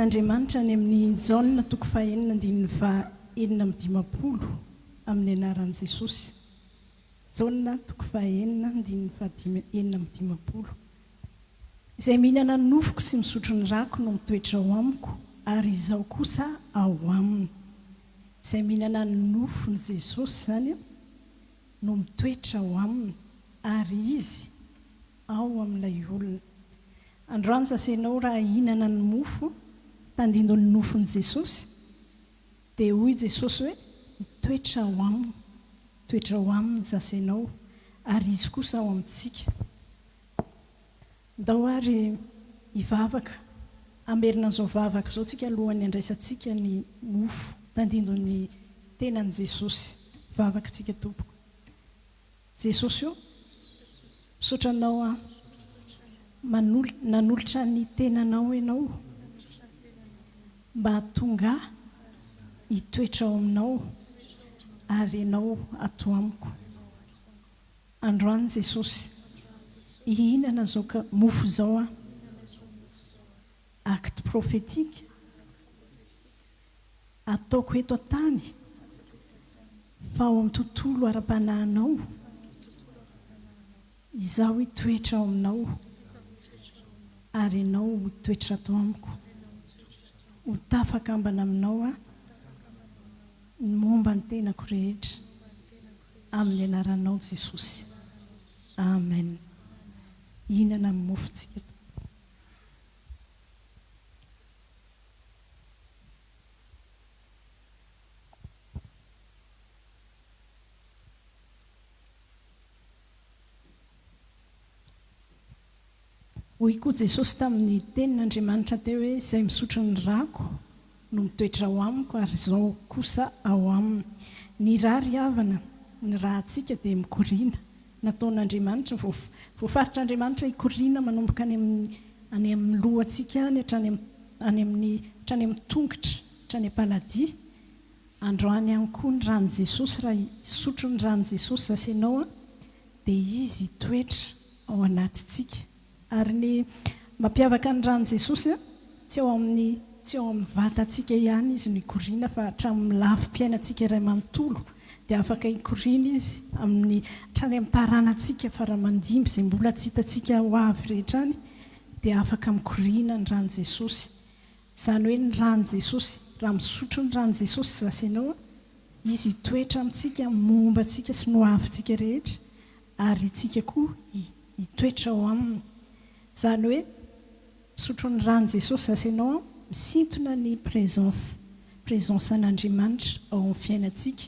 tenin'andriamanitra ny amin'ny jaona toko fahenina andininy fa enina amin'ny dimapolo amin'ny anaran'i jesosy. Jaona toko fahenina andininy fa enina amin'ny dimapolo. Izay mihinana ny nofoko sy misotro ny rako no mitoetra ao amiko, ary izaho kosa ao aminy. Izay mihinana ny nofony Jesosy zany no mitoetra ao aminy, ary izy ao amin'ilay olona. Androany sasenao raha hihinana ny mofo tandindo ny nofony Jesosy, dia hoy Jesosy hoe mitoetra ao aminy, mitoetra ao aminy sasenao, ary izy kosa ao amintsika. Ndao ary hivavaka, amerina an'izao vavaka izao tsika alohan'ny andraisantsika ny mofo tandindo ny tenan'i Jesosy. Vavaka tsika tompoko. Jesosy io, misotranao nanolotra ny tenanao ianao mba hatonga hitoetra ao aminao, ary ianao ato amiko. Androany Jesosy hihinana zao mofo zao acte prophétique ataoko eto an-tany fa ao amin'ny tontolo ara-panahinao izaho hitoetra ao aminao, ary ianao hitoetra ato amiko. Ho tafaka ambana aminao ny momba ny tenako rehetra amin'ny anaranao Jesosy. Amen. Hihinana amin'ny mofontsika. Hoy koa Jesosy tamin'ny tenin'Andriamanitra teo hoe izay misotro ny rako no mitoetra ao amiko, ary izao kosa ao aminy. Ny raha riavana, ny rahantsika dia mikoriana. Nataon'Andriamanitra, voafaritr'Andriamanitra hikoriana manomboka any amin'ny lohantsika hatrany amin'ny tongotra, hatrany am-paladia. Androany ihany koa ny ran'i Jesosy, raha hisotro ny ran'i Jesosy sasenao dia izy hitoetra ao anatintsika. Ary ny mampiavaka ny ran'i Jesosy tsy ao amin'ny vatantsika ihany izy no hikoriana, fa hatramin'ny lafim-piainantsika iray manontolo dia afaka hikoriana izy hatrany amin'ny taranantsika faramandimby, izay mbola tsy hitantsika ho avy rehetra any, dia afaka mikoriana ny ran'i Jesosy. Izany hoe ny ran'i Jesosy, raha misotro ny ran'i Jesosy sasenao, izy hitoetra amintsika, momba antsika sy no avintsika rehetra, ary itsika koa hitoetra ao aminy. Izany hoe misotro ny ran'i Jesosy sasenao, misintona ny présence an'Andriamanitra ao amin'ny fiainantsika,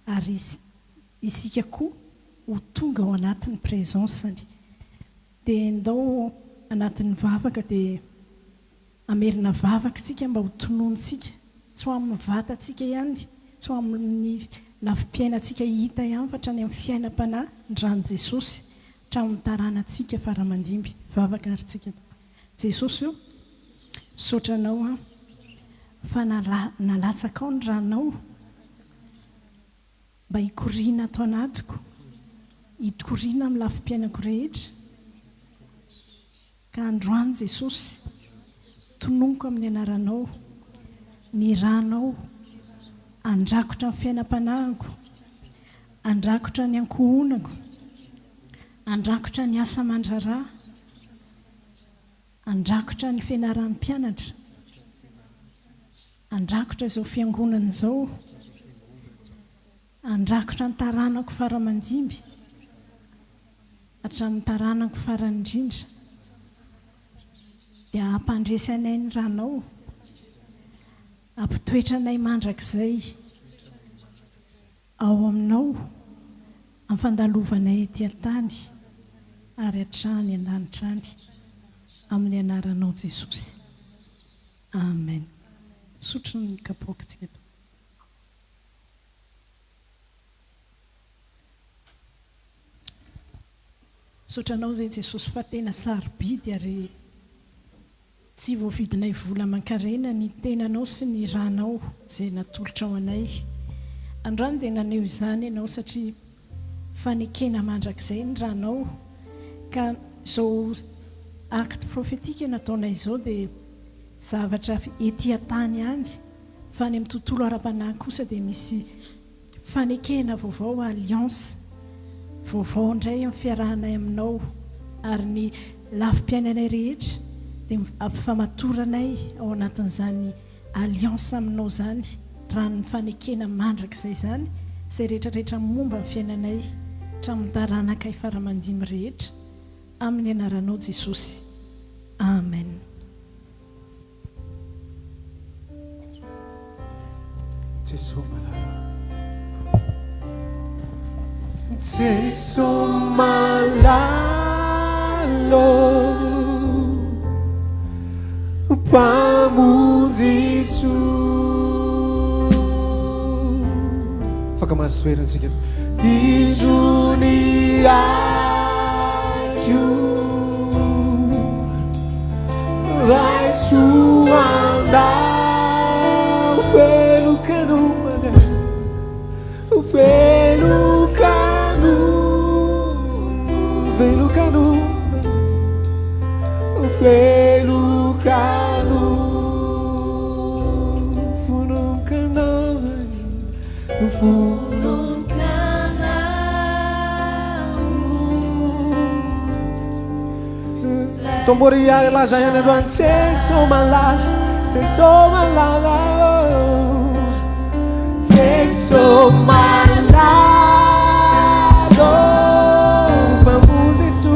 ary isika koa ho tonga ao anatin'ny présenceany. Dia ndao anatin'ny vavaka dia amerina vavaka tsika mba ho tonontsika, tsy ho amin'ny vatantsika ihany, tsy ho amin'ny lafim-piainantsika hita ihany, fa hatrany amin'ny fiainam-panahy ny ran'i Jesosy, hatramin'ny taranantsika faramandimby. Vavaka ary tsika. Jesosy io, misotranao fa nalatsaka ao ny ranao mba hikoriana ato anatiko, hikoriana amin'ny lafim-piainako rehetra. Ka androany Jesosy, tononiko amin'ny anaranao, ny ranao andrakotra ny fiainam-panahiko, andrakotra ny ankohonako, andrakotra ny asa aman-draharaha, andrakotra ny fianaran'ny mpianatra, andrakotra izao fiangonana izao, andrakotra ny taranako faramandimby, hatramin'ny taranako farany indrindra, dia ampandresy anay ny ranao, ampitoetra anay mandrakizay ao aminao, amfandalovanay etỳ an-tany ary hatrany an-danitra any, amin'ny anaranao Jesosy. Amen. Sotro ny kapoaka tsika. Sotranao izay Jesosy fa tena sarobidy, ary tsy voavidinay vola aman-karena ny tenanao sy ny ranao izay natolotra ao anay. Androany dia naneho izany ianao, satria fanekena mandrakizay ny ranao, ka izao acte prophétique nataonay izao dia zavatra etỳ tany any fa ny amin'ny tontolo ara-panahy kosa dia misy fanekena vaovao alliance vaovao indray amin'ny fiarahanay aminao ary ny lafim-piainanay rehetra dia ampifamatoranay ao anatin'izany alliance aminao zany raha ny fanekena mandrakizay zany izay rehetrarehetra momba ny fiainanay hatramin'ny taranaka ifaramandimy rehetra amin'ny anaranao Jesosy. Amen. Jesosy malalo pamuzisu fakamaso toerantsika di dunia-ku raisuandau velukanu mana velukanu funum canal tomboria lazaiana androany Jeso malala Jeso malalo pamuzisu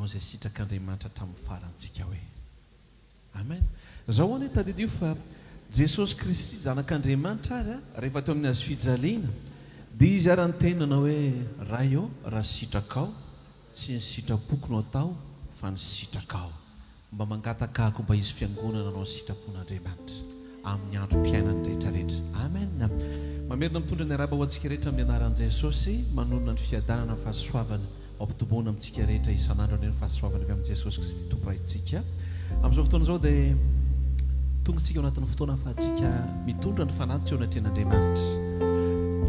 zay sitrak'Andriamanitra tamin'ny farantsika hoe amen. Zao ane tadidio fa Jesosy Kristy zanak'Andriamanitra ary rehefa teo amin'ny azo fijaliana dia izy ary nytenana hoe raha eo raha sitrakao tsy ny sitrapokonao atao fa ny sitrakao mba mangatakako mba izy fiangonana anao sitrapon'Andriamanitra amin'ny androm-piainany rehetrarehetra. Amen. Mamerina mitondra ny araba ho antsika rehetra amin'ny anaran'i Jesosy manonona ny fiadanana ny fahasoavana ampitoboana amintsika rehetra isan'andro ny fahasoavana avy amin'ny Jesosy Kristy tomporaitsika. Amin'izao fotoana izao dia tonga tsika ao anatin'ny fotoana afahantsika mitondra ny fanatitra eo anatrehan'Andriamanitra.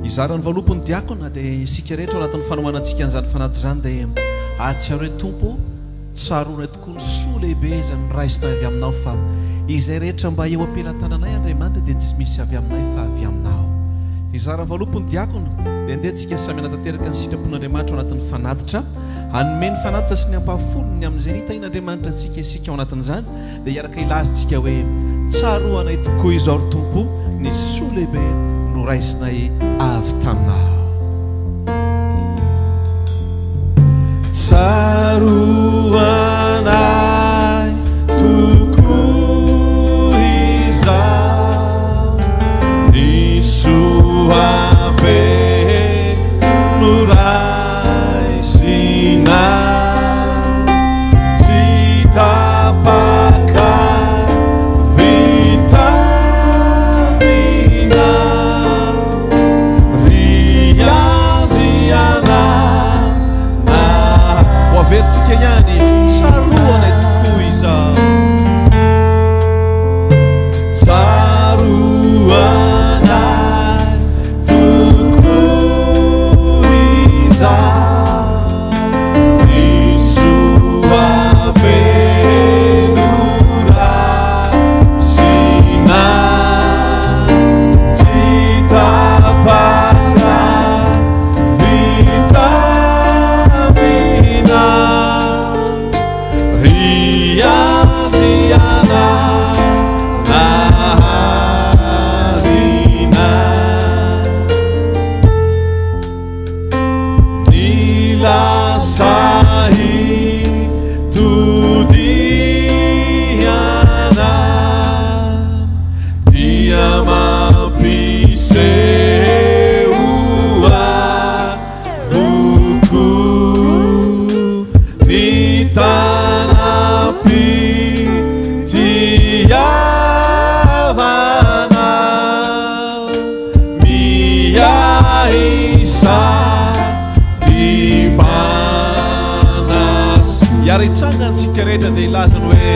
Izara ny valopony diakona dia isika rehetra ao anatin'ny fanomanantsika an'izany fanatitra izany dia ahatsiaro hoe Tompo tsaroana tokoa ny soa lehibe izany raisina avy aminao fa izay rehetra mba eo ampelantananay Andriamanitra dia tsy misy avy aminay fa avy aminao. Izara ny valopony diakona dia andeha antsika samy anatanteraka ny sitrapon'Andriamanitra ao anatin'ny fanatitra hanome ny fanatitra sy ny ampahafolony amin'izay nitahin'Andriamanitra antsika isika ao anatin'izany dia hiaraka ilazyntsika hoe tsaroanay tokoa izao ry Tompo ny soa lehibe no raisinay avy taminao. tsaroanay toko izao ny soabe no raisina tsy tapaka vitamina riaziana hoaveritsika ihany tsaroanay toko izao tsaroanay toko izao ny soabe no raisina tsy tapaka vitamina riaziana naharina nilasai todiana dia mampisehoa voko ny tanam-pitiavana miaisa dimanas iaritsana antsika rehetra dia ilazany hoe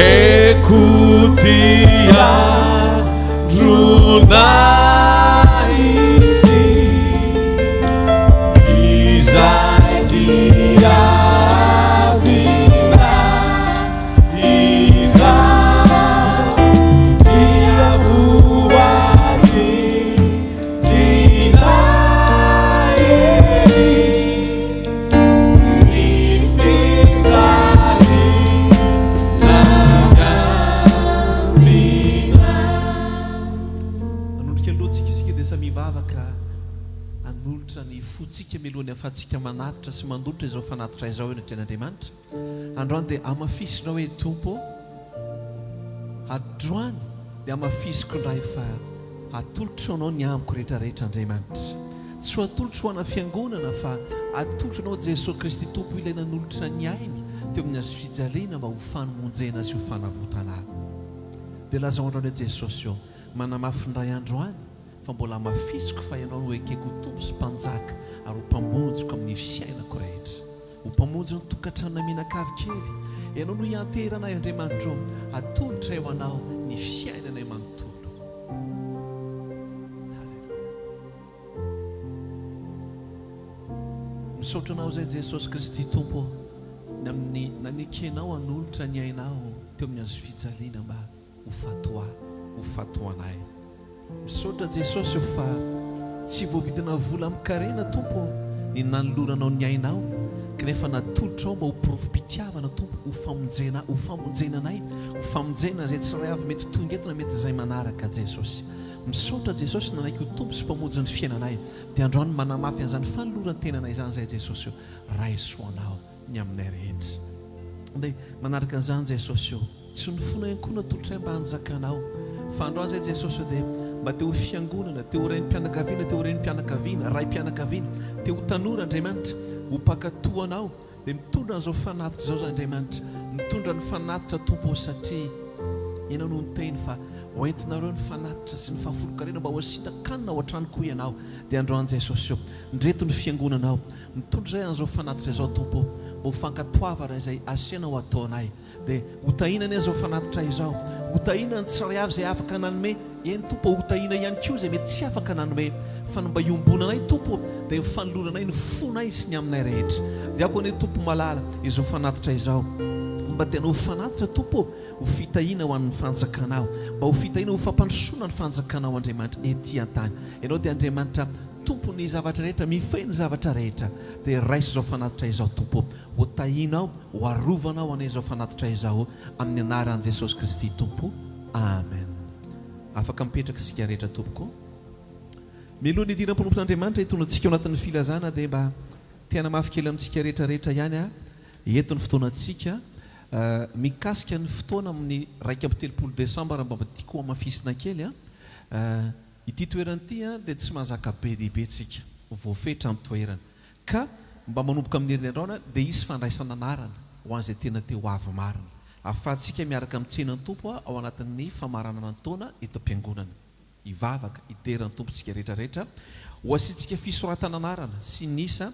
ekotia ndronay izy izay diavina izay diavoavy dinaeri ny findraly nanondrika alohantsika isika dia sa mivavaka anolotra ny fotsika milohany afahantsika manatitra sy mandolotra izao fanatitra izao eo natren'Andriamanitra androany dia amafisinao hoe tompo androany dia amafisiko indray fa atolotra anao ny amiko rehetrarehetra Andriamanitra tsy ho atolotra ho ana fiangonana fa atolotra anao Jesosy Kristy tompo ilay nanolotra ny ainy teo amin'ny azo fijaliana mba ho fanomonjena sy ho fanavotana dia lazao androany hoe Jesosy eo manamafindray androany fa mbola mafisiko fa ianao no ekeko tompo sy mpanjaka ary ho mpamonjiko amin'ny fiainako rehetra ho mpamonjy ny tokantrano na mihinan-kavy kely ianao no ianteranay Andriamanitra eo atolotra eo anao ny fiainanay manontolo misaotra anao zay Jesosy Kristy tompo ny amin'ny nanekenao anolotra ny ainao teo amin'ny azo fijaliana mba ho fatoanay misaotra Jesosy fa tsy voavidina vola amin'karena tompo ny nanoloranao ny ainao kanefa natolotra ao mba ho profipitiavana tompo ho famonjenanay ho famonjena zay tsy ray avy mety tonga eto na mety zay manaraka Jesosy misaotra Jesosy nanaiky ho tompo sy mpamonjy ny fiainanay dia androany manamafy an'izany fanolorany tenanay zany zay Jesosy eo raisoanao ny aminay rehetra dia manaraka an'izany Jesosy eo tsy nifona ihany koa natolotra mba hanjakanao fa androany zay Jesosy eo dia mba teo fiangonana teo renim-pianakaviana teo renim-pianakaviana ray-pianakaviana teo tanora Andriamanitra ho pakatoanao dia mitondra an'izao fanatitra zao Andriamanitra mitondra ny fanatitra tompo satria ianao no niteny fa hoentinareo ny fanatitra sy ny fahafolokarena mba ho asitrakanina ao an-tranoko ianao dia androany Jesosy eo ndreto ny fiangonanao mitondra zay an'izao fanatitra izao tompo mba ho fankatoavana izay asianao ataonay dia hotahinany an'izao fanatitra izao hotahinany tsary avy izay afaka nanome eny tompo hotahina ihany koa izay mety tsy afaka nanome fa no mba iombonanay tompo dia fanoloranay ny fonay sy ny aminay rehetra dia ako ane tompo malala izao fanatitra izao mba tianao fanatitra tompo ho fitahina ho an'ny fanjakanao mba ho fitahina ho fampandrosoana ny fanjakanao Andriamanitra ety an-tany ianao dia Andriamanitra tompo ny zavatra rehetra mifehy ny zavatra rehetra dia raisy izao fanatitra izao tompo ho tahinao ho arovanao an'izao fanatitra izao amin'ny anaran'i Jesosy Kristy tompo amen afaka mipetraka isika rehetra tompoko milohan'ny idina mpanompon'Andriamanitra hitondratsika ao anatin'ny filazana dia mba tena mafikely amintsika rehetrarehetra ihany a entony fotoanantsika mikasika ny fotoana amin'ny 1 Desambra mba tiako amafisina kely ity toerana ity dia tsy mahazaka be dehibe tsika voafetra amin'ny toerana ka mba manomboka amin'ny herinandraona dia isy fandraisana anarana ho an'izay tena teo avy marina ahafahantsika miaraka amin'ny tsenan'ny tompo ao anatin'ny famaranana ny taona eto am-piangonana hivavaka hiteran'ny tompontsika rehetrarehetra ho asiantsika fisoratana anarana sy nisa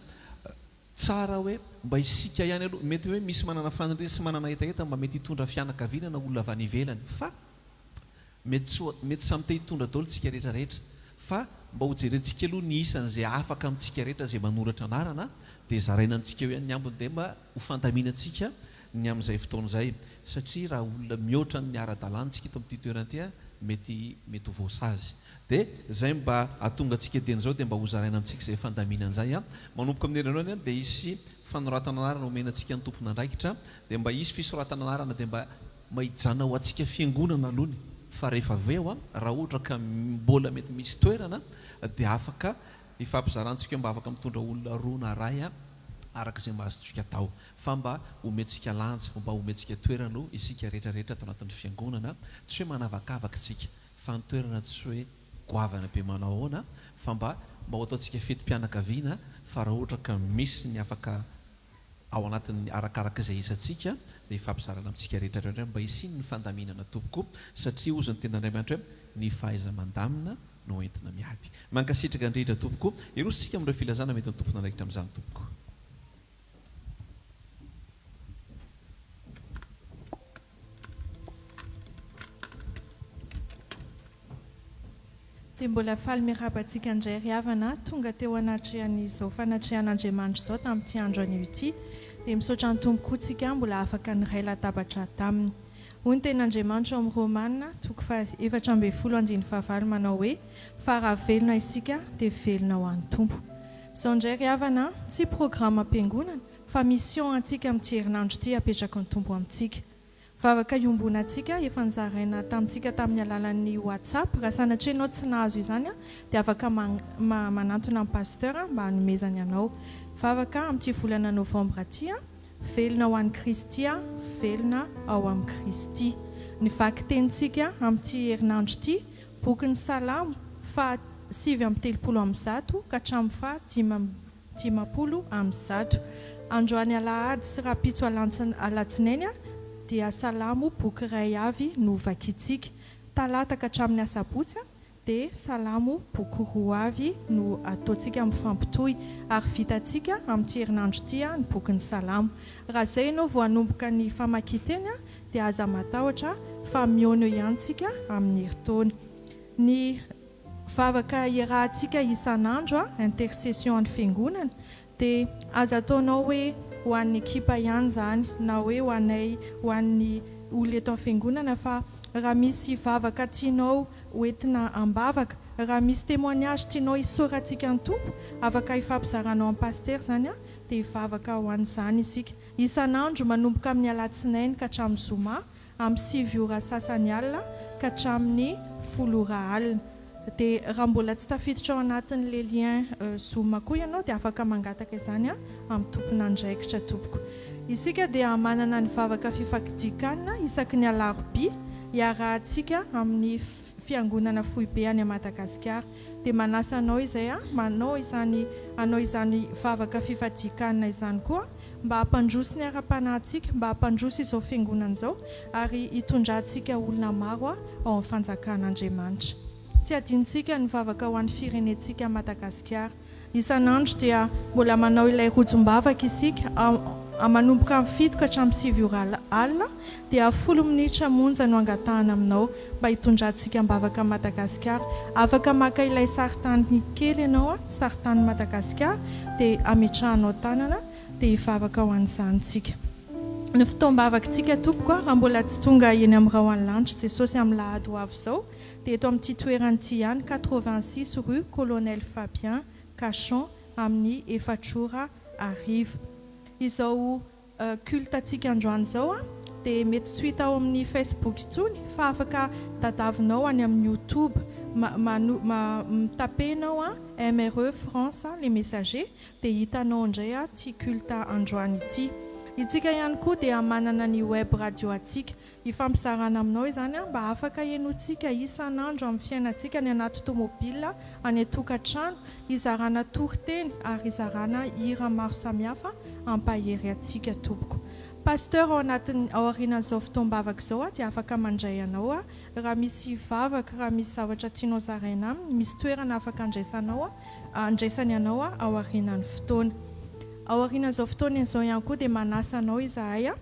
tsara hoe mba isika ihany aloha mety hoe misy manana fanindrina sy manana etaeta mba mety hitondra fianakaviana na olona avy any ivelany fa mety samy te hitondra daholo tsika rehetrarehetra fa mba ho jerentsika aloha ny isan'izay afaka amintsika rehetra izay manoratra anarana dia zaraina amintsika hoe ny ambony dia mba ho fandaminatsika ny amin'izay fotoana izay satria raha olona mihoatra ny ara-dalantsika eto amin'ity toerana ity mety ho voasazy dia izay mba atonga antsika dian'izao dia mba ho zaraina amintsika izay fandaminan'izay manomboka amin'ny herinandro dia isy fanoratana anarana omenantsika ny tompona andraikitra dia mba isy fisoratana anarana dia mba mahijana ho antsika fiangonana alohany fa rehefa aveo raha ohatra ka mbola mety misy toerana dia afaka ifampizarantsika hoe mba afaka mitondra olona roa na ray araka izay mahazotsika atao fa mba omentsika lanja mba omentsika toerana aloha isika rehetrarehetra atao anatin'ny fiangonana tsy hoe manavakavaka tsika fa ny toerana tsy hoe goavana be manao ahoana fa mba ho ataontsika fetim-pianakaviana fa raha ohatra ka misy ny afaka ao anatin'ny arakaraka izay isantsika dia ifampizarana amintsika rehetrarehetra mba isiny ny fandaminana tompoko satria ozy ny tena Andriamanitra hoe ny fahaiza-mandamina no entina miady mankasitraka andrindra tompoko irositsika amin'ireo filazana mety ny tompona andraikitra amin'izany tompoko dia mbola faly miarabantsika indray ry havana tonga teo anatrehan'izao fanatrehan'Andriamanitra izao tamin'ity andro anio ity dia misaotra ny tomboko tsika mbola afaka ny ray latabatra taminy hoy ny ten'Andriamanitra amin'ny Romanina 4:15 manao hoe fa raha velona isika dia velona ho an'ny tompo izao indray ry havana tsy programma am-piangonana fa mission antsika amin'ity herinandro ity apetraka ny tompo amintsika vavaka iombona antsika efa nizaraina tamintsika tamin'ny alalan'ny WhatsApp raha sanatria anao tsy nahazo izany dia afaka manantona amin'ny pasteur mba hanomezany anao vavaka amin'ity volana novambra ity velona ho an'ny Kristy velona ao amin'ny Kristy ny vaky tenintsika amin'ity herinandro ity bokin'ny Salamo 7:30 ka hatramin'ny 10:50 androany alahady sy rapitso alatsinainy dia Salamo boky iray avy no vakitsika talata ka hatramin'ny asabotsy dia Salamo boky roa avy no ataontsika mifampitohy ary vitantsika amin'ity herinandro ity ny bokin'ny Salamo raha izay ianao vao hanomboka ny famakiteny dia aza matahotra fa mihaona ihantsika amin'ny herintaona ny vavaka iarahantsika isan'andro intercession an'ny fiangonana dia aza ataonao hoe ho an'ny ekipa ihany zany na hoe ho anay ho an'ny olona eto amin'ny fiangonana fa raha misy vavaka tianao hoentina ambavaka raha misy témoignage tianao hisoratsika ny tompo afaka ifampizaranao amin'ny pasteur zany dia hivavaka ho an'izany isika isan'andro manomboka amin'ny alatsinainy ka hatramin'ny zoma amin'ny 7 ora sasany alina ka hatramin'ny 10 ora alina dia raha mbola tsy tafiditra ao anatin'le lien Zoom koa ianao dia afaka mangataka izany amin'ny tompona andraikitra tompoko isika dia manana ny vavaka fifakidikana isaky ny alarobia iarahantsika amin'ny fiangonana foibe any Madagasikara dia manasa anao izay manao izany vavaka fifadikana izany koa mba hampandroso ny ara-panahintsika mba hampandroso izao fiangonana izao ary hitondrantsika olona maro ao amin'ny fanjakan'Andriamanitra tsy adinontsika ny vavaka ho an'ny firenentsika Madagasikara isan'andro dia mbola manao ilay rojom-bavaka isika manomboka amin'ny 7 ka hatramin'ny 7 ora alina dia 10 minitra monja no angatahana aminao mba hitondrantsika bavaka Madagasikara afaka maka ilay saritany kely ianao saritany Madagasikara dia ametrahanao tanana dia hivavaka ho an'izanysika ny fotoam-bavakantsika tompoko raha mbola tsy tonga eny amin'ny raha ho any lanitra Jesosy amin'ny lahady ho avy izao dia eto amin'ity toeran'ity ihany 86 rue Colonel Fabien Cachon amin'ny 4 ora ariva izao culte atsika androany izao dia mety tsy hita ao amin'ny Facebook intsony fa afaka tadavinao any amin'ny YouTube mitapenao a MRE France les messagers dia hitanao indray a ty culte androany ity. Itsika ihany koa dia manana ny web radio atsika ifampisarana aminao izany a mba afaka ienotsika isan'andro amin'ny fiainantsika ny anaty tomobila any tokantrano izarana toriteny ary izarana hira maro samihafa ampahery atsika tompoko. Pasteur ao anatin'ny aorian'izao fotoam-bavaka izao a dia afaka mandray anao a raha misy vavaka raha misy zavatra tianao zaraina aminy misy toerana afaka andraisany anao a ao aorian'ny fotoana. Ao aorian'izao fotoana izao ihany koa dia manasa anao izahay a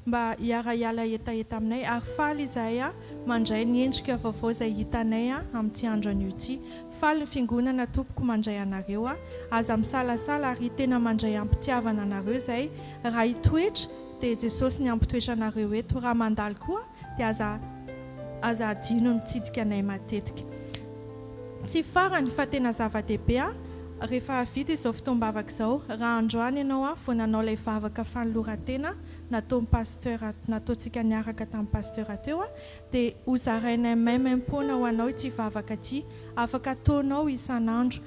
mba hiara-hiala etaeta aminay ary faly izahay a mandray ny endrika vaovao izay hitanay a amin'ity andro anio ity. Faly ny fiangonana tompoko mandray anareo a aza misalasala ary tena mandray ampitiavana anareo izay raha hitoetra dia Jesosy ny ampitoetra anareo eto raha mandalo koa dia aza adino mitsidika anay matetika. Tsy farany fa tena zava-dehibe a rehefa vita izao fotoam-bavaka izao raha androany ianao a vonanao ilay vavaka fanoloran-tena natao pasteur nataontsika niaraka tamin'ny pasteur teo a dia hozarainay maimaimpona ho anao ity vavaka ity afaka ataonao isan'andro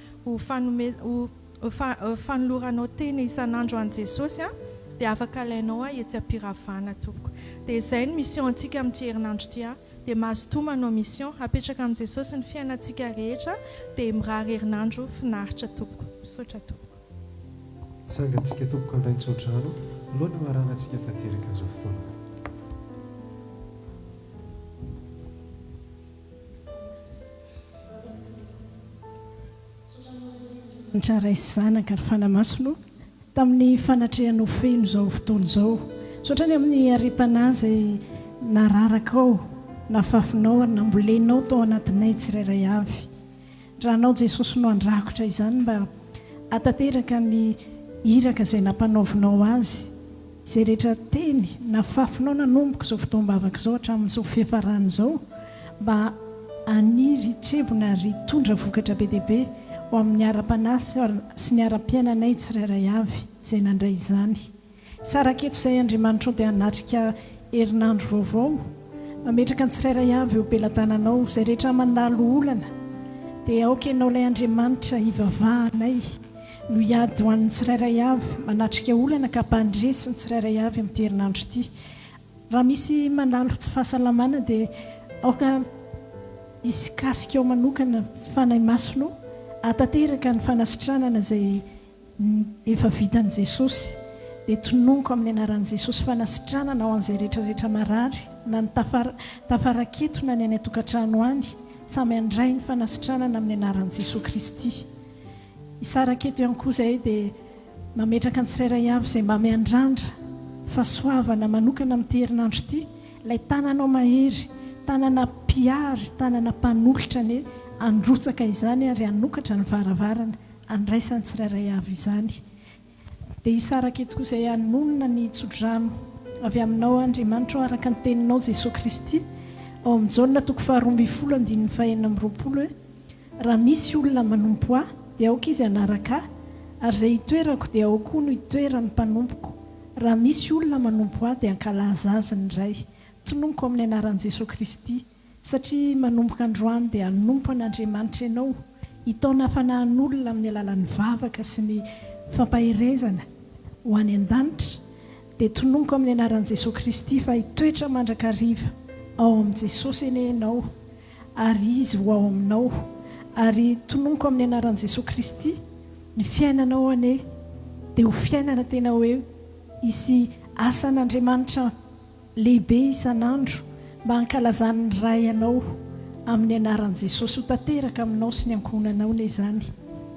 fanoloranao tena isan'andro an Jesosy a dia afaka alainao a etsy ampiravana tompoko. Dia izay ny mission antsika amin'ity herinandro ity a dia mahazo tomanao mission apetraka amin'ny Jesosy ny fiainantsika rehetra dia mirary herinandro finaritra tompoko. Misaotra tompoko. Tsangatsika tompoko andray tsodrano loana maranantsika tanteraka izao fotoana. Nitsaraisy zanaka ary fanamasono tamin'ny fanatrehanao feno izao fotoana izao sotrany amin'ny aripanazy nararaka ao nafafinao ary nambolenao tao anatinay tsirairay avy rahanao Jesosy no andrakotra izany mba atateraka ny iraka izay nampanaovinao azy izay rehetra teny nafafinao nanomboka izao fotoam-bavaka izao hatramin'izao fiafarana izao mba aniry trevona ary tondra vokatra be dehibe ho amin'ny ara-panasy sy ny ara-piainanay tsirairay avy izay nandray izany. Saraketo izay Andriamanitra dia hanatrika herinandro vaovao mametraka ny tsirairay avy eo am-pelantananao izay rehetra mandalo olana dia aoka ianao ilay Andriamanitra hivavahanay no hiady ho an'ny tsirairay avy manatrika olana ka mpandresy ny tsirairay avy amin'ity herinandro ity. Raha misy mandalo tsy fahasalamana dia aoka isikasika ao manokana fanahy masono atateraka ny fanasitranana izay efa vitan'i Jesosy dia tononiko amin'ny anaran'i Jesosy fanasitranana ao an'izay rehetrarehetra marary na ny tafaraketo na ny any tokantrano any samy andray ny fanasitranana amin'ny anaran'i Jesosy Kristy. Isaraketo ihany koa izay dia mametraka ny tsirairay avy izay mba miandrandra fahasoavana manokana amin'ity herinandro ity ilay tananao mahery tanana mpiary tanana mpanolotra ny androtsaka izany ary anokatra ny varavarana andraisany tsirairay avy izany. Dia isaraketo koa izay anonona ny tsodrano avy aminao Andriamanitra araka ny teninao Jesosy Kristy ao amin'ny Jaona 12:9-20 raha misy olona manompo ahy dia aoka izy anaraka ary izay hitoerako dia ao koa no hitoerany mpanompoko. Raha misy olona manompo ahy dia ankalaza azy ny ray. Tononiko amin'ny anaran'i Jesosy Kristy satria manomboka androany dia hanompo an'Andriamanitra ianao hitaona hafanahan'olona amin'ny alalan'ny vavaka sy ny fampaherezana ho any an-danitra dia tononiko amin'ny anaran'i Jesosy Kristy fa hitoetra mandrakariva ao amin'i Jesosy eny ianao ary izy ho ao aminao ary tononiko amin'ny anaran'i Jesosy Kristy ny fiainanao ane dia ho fiainana tena hoe isy asan'Andriamanitra lehibe isan'andro mba hankalazan'ny ray ianao amin'ny anaran'i Jesosy ho tanteraka aminao sy ny ankohonanao ny izany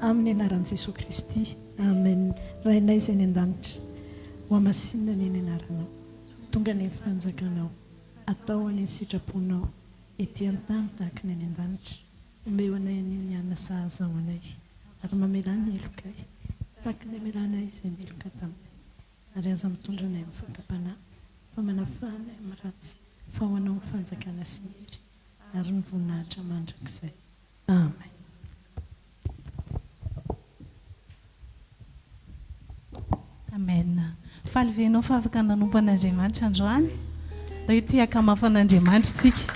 amin'ny anaran'i Jesosy Kristy. Amen. Rainay izay ny an-danitra ho amasinina ny eny anaranao tonga ny fanjakanao atao any sitraponao ety an-tany tahaka ny any an-danitra omeo anay anio ny ana sahazao anay ary mamelana elokay tahaka ny amelanay izay meloka taminy ary aza mitondra anay amin'ny fankapanahy fa manafahana amin'ny ratsy fa ho anao ny fanjakana sy ny hery ary ny voninahitra mandrakizay. Amen. Amen. Faly venao fa afaka nanompo an'Andriamanitra androany. Da ity akamanfan'Andriamanitra tsika.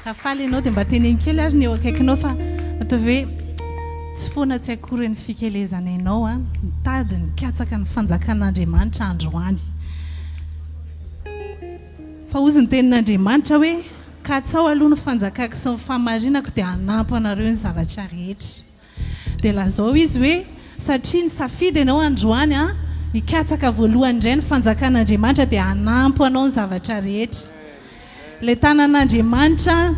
kafaly ianao dia mba teneny kely ary ny eo akaikinao fa atao hoe tsy foana tsy akory ny fikelezana ianao a mitady ny katsaka ny fanjakan'Andriamanitra androany fa ozy ny tenin'Andriamanitra hoe katsao aloha ny fanjakako sy ny famarinako dia hanampy anareo ny zavatra rehetra dia lazao izy hoe satria ny safidy ianao androany a hikatsaka voalohany indray ny fanjakan'Andriamanitra dia hanampy anao ny zavatra rehetra ilay tanan'Andriamanitra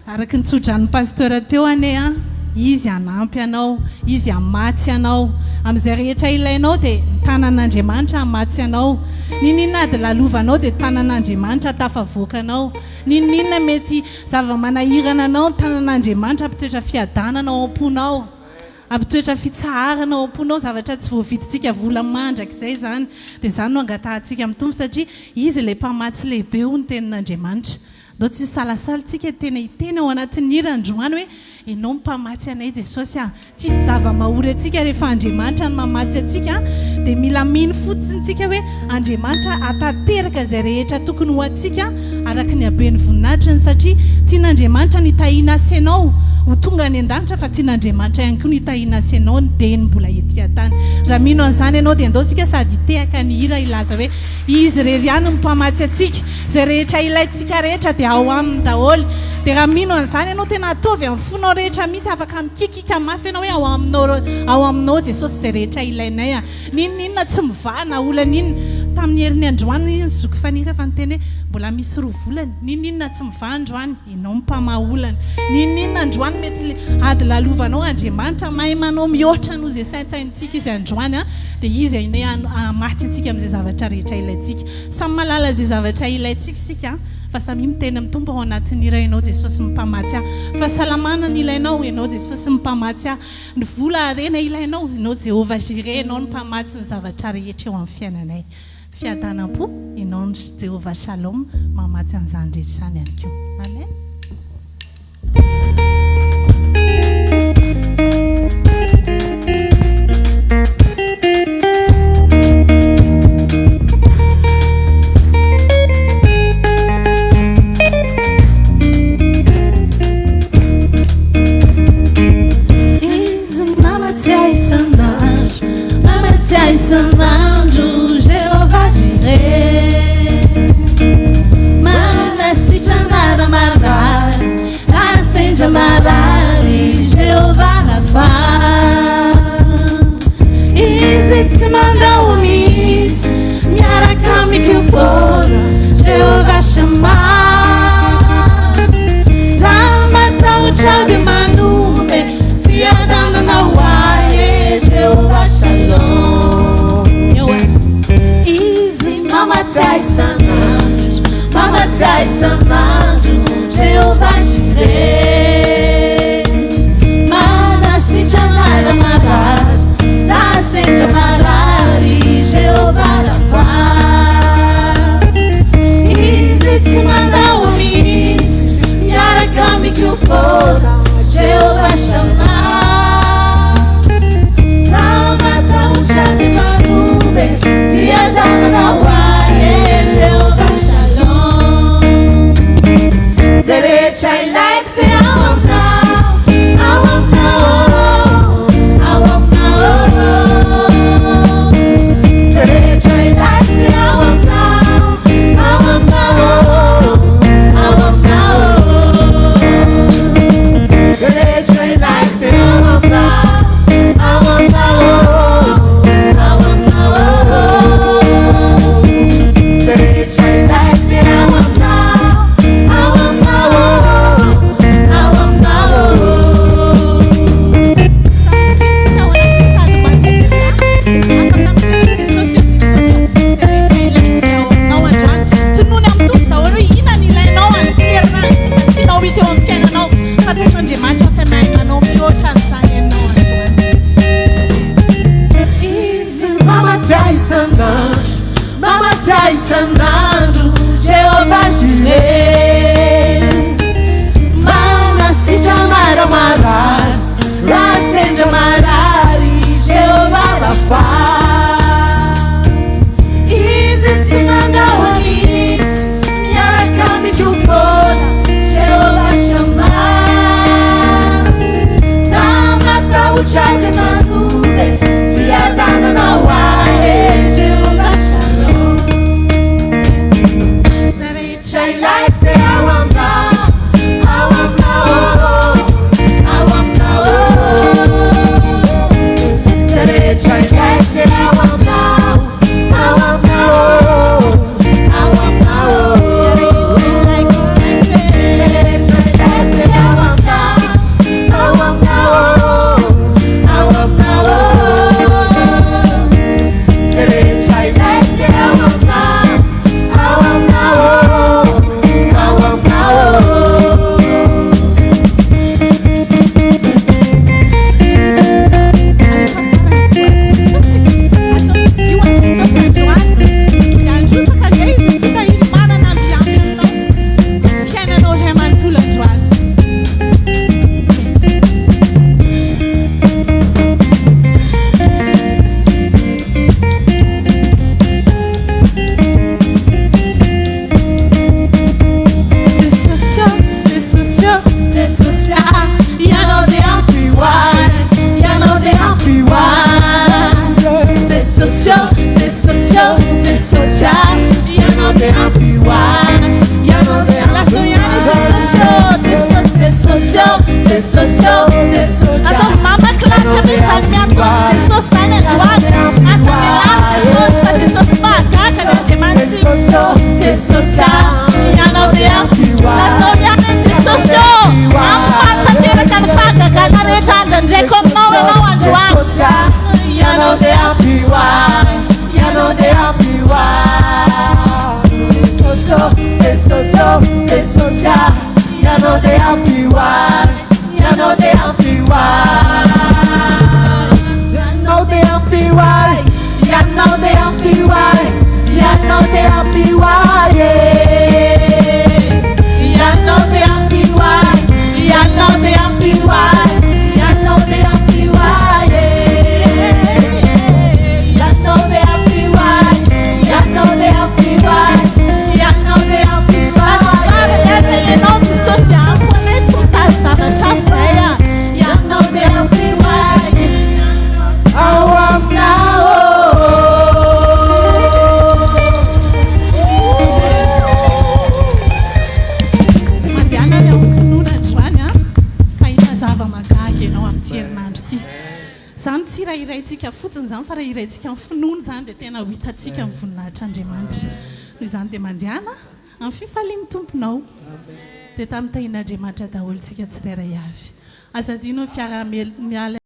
araky nitsodran'ny pasteur teo ane a izy hanampy anao izy hamatsy anao amin'izay rehetra ilainao dia ny tanan'Andriamanitra hamatsy anao ninina ady lalovanao dia tanan'Andriamanitra tafavoaka anao ninina mety zava-manahirana anao ny tanan'Andriamanitra ampitoetra fiadanana ao am-ponao ampitoetra fitsaharana ao am-ponao zavatra tsy voavidintsika vola mandraka izay zany dia zany no angatahantsika amin'ny tompo satria izy ilay mpamatsy lehibe ho ny tenin'Andriamanitra ndao tsy salasalantsika tena hiteny ao anatin'ny hira androany hoe ianao mpamatsy anay Jesosy a tsisy zava-mahory atsika rehefa Andriamanitra no mamatsy atsika dia mila mino fotsiny tsika hoe Andriamanitra atateraka izay rehetra tokony ho atsika araka ny habeny voninahitrany satria tian'Andriamanitra ny tahina asenao ho tonga ny an-danitra fa tian'Andriamanitra ihany koa ny tahina asenao ny deny mbola etika tany raha mino an'izany ianao dia andaontsika sady tehaka ny hira ilaza hoe izy rery no mpamatsy atsika izay rehetra ilayntsika rehetra dia ao aminy daholo dia raha mino an'izany ianao tena atovy amin'ny fonao rehetra mihitsy afaka mikikika mafy ianao hoe ao aminao Jesosy izay rehetra ilainay a ninona tsy mivahana olana iny tamin'ny herin'ny androany zoky fanira fa niteny hoe mbola misy roa volany ninona tsy mivaha androany ianao mpamaha olana ninona androany mety ady lalovanao Andriamanitra mahay manao mihoatra noho izay saintsaintsika izy androany a dia izy ainay amatsy atsika amin'izay zavatra rehetra ilayntsika samy malala izay zavatra ilayntsika sika fa samy miteny amin'ny tompo ao anatin'ny hira ianao Jesosy mpamatsy a fahasalamana ny ilainao ianao Jesosy mpamatsy a ny vola arena ilainao ianao Jehovah Jireh ianao ny mpamatsy ny zavatra rehetra eo amin'ny fiainanay fiadanam-po ianao ny Jehovah Shalom mamatsy an'izany rehetra izany ihany koa amen. Sanando Jehovah Jireh, mana si chamada marar, acende amarari Jehovah Rafa. Easy te manda unit, miara kami que fora Jehovah chamar. Ramata o chau de manume, fiadana na uaie Jehovah Shalom. Mamatai sanando Jehovah Jireh, mana si chamada marar, acende amarari Jehovah Rafa. Easy te manda unit, miara kami que fora Jehovah chamar. Ramata o chá de manube, fiadana na uaie Jehovah Shalom. Zere chai like the awam now, awam now, awam now. Zere chai like the awam now, awam now, awam now. Zere chai like the awam now, awam now, awam now. Zere chai like the awam now, awam now, awam now. Mamatai sanando Jehovah Jireh, mana si chamada marar, acende amarari Jehovah Rafa. Easy te manda unit, miara kami que fora Jehovah t'es social, ianao dia ampioany, ianao dia Lasoiany t'es social. Ataovy mamaklatra mizany miantony t'es sauce zany androany. Asa milano t'es sauce fa t'es sauce mahagaga ny Andriamanitra. t'es social, Ianao dia lasoiany t'es social. Ampantanteraka ny fahagagana rehetra andrandraiko aminao ianao androany. ianao dia ampioany, ianao dia ampioany, t'es social, ianao dia ampioany, ianao dia ampioany, ianao dia ampioany, ianao dia ampioany, ianao dia ampioany, ianao dia ampioany, ianao dia ampioany, ianao dia ampioany, ianao dia ampioany, ianao dia ampioany, ianao dia ampioany, ianao t'es sauce dia ampoanay tsy mitady zavatra hafa zay a. ianao dia ampioany, ao aminao. Mandehana any amin'ny finoana androany a fahita zava-magaga ianao amin'ity herinandro ity. Zany tsy irairaintsika fotsiny zany fa raha iraintsika amin'ny finoana zany dia tena ho hitantsika amin'ny voninahitr'Andriamanitra. Noho izany dia mandehana amin'ny fifalian'ny tomponao dia tamin'ny tahin'Andriamanitra daholo tsika tsirairay avy. Aza adino fiara-miala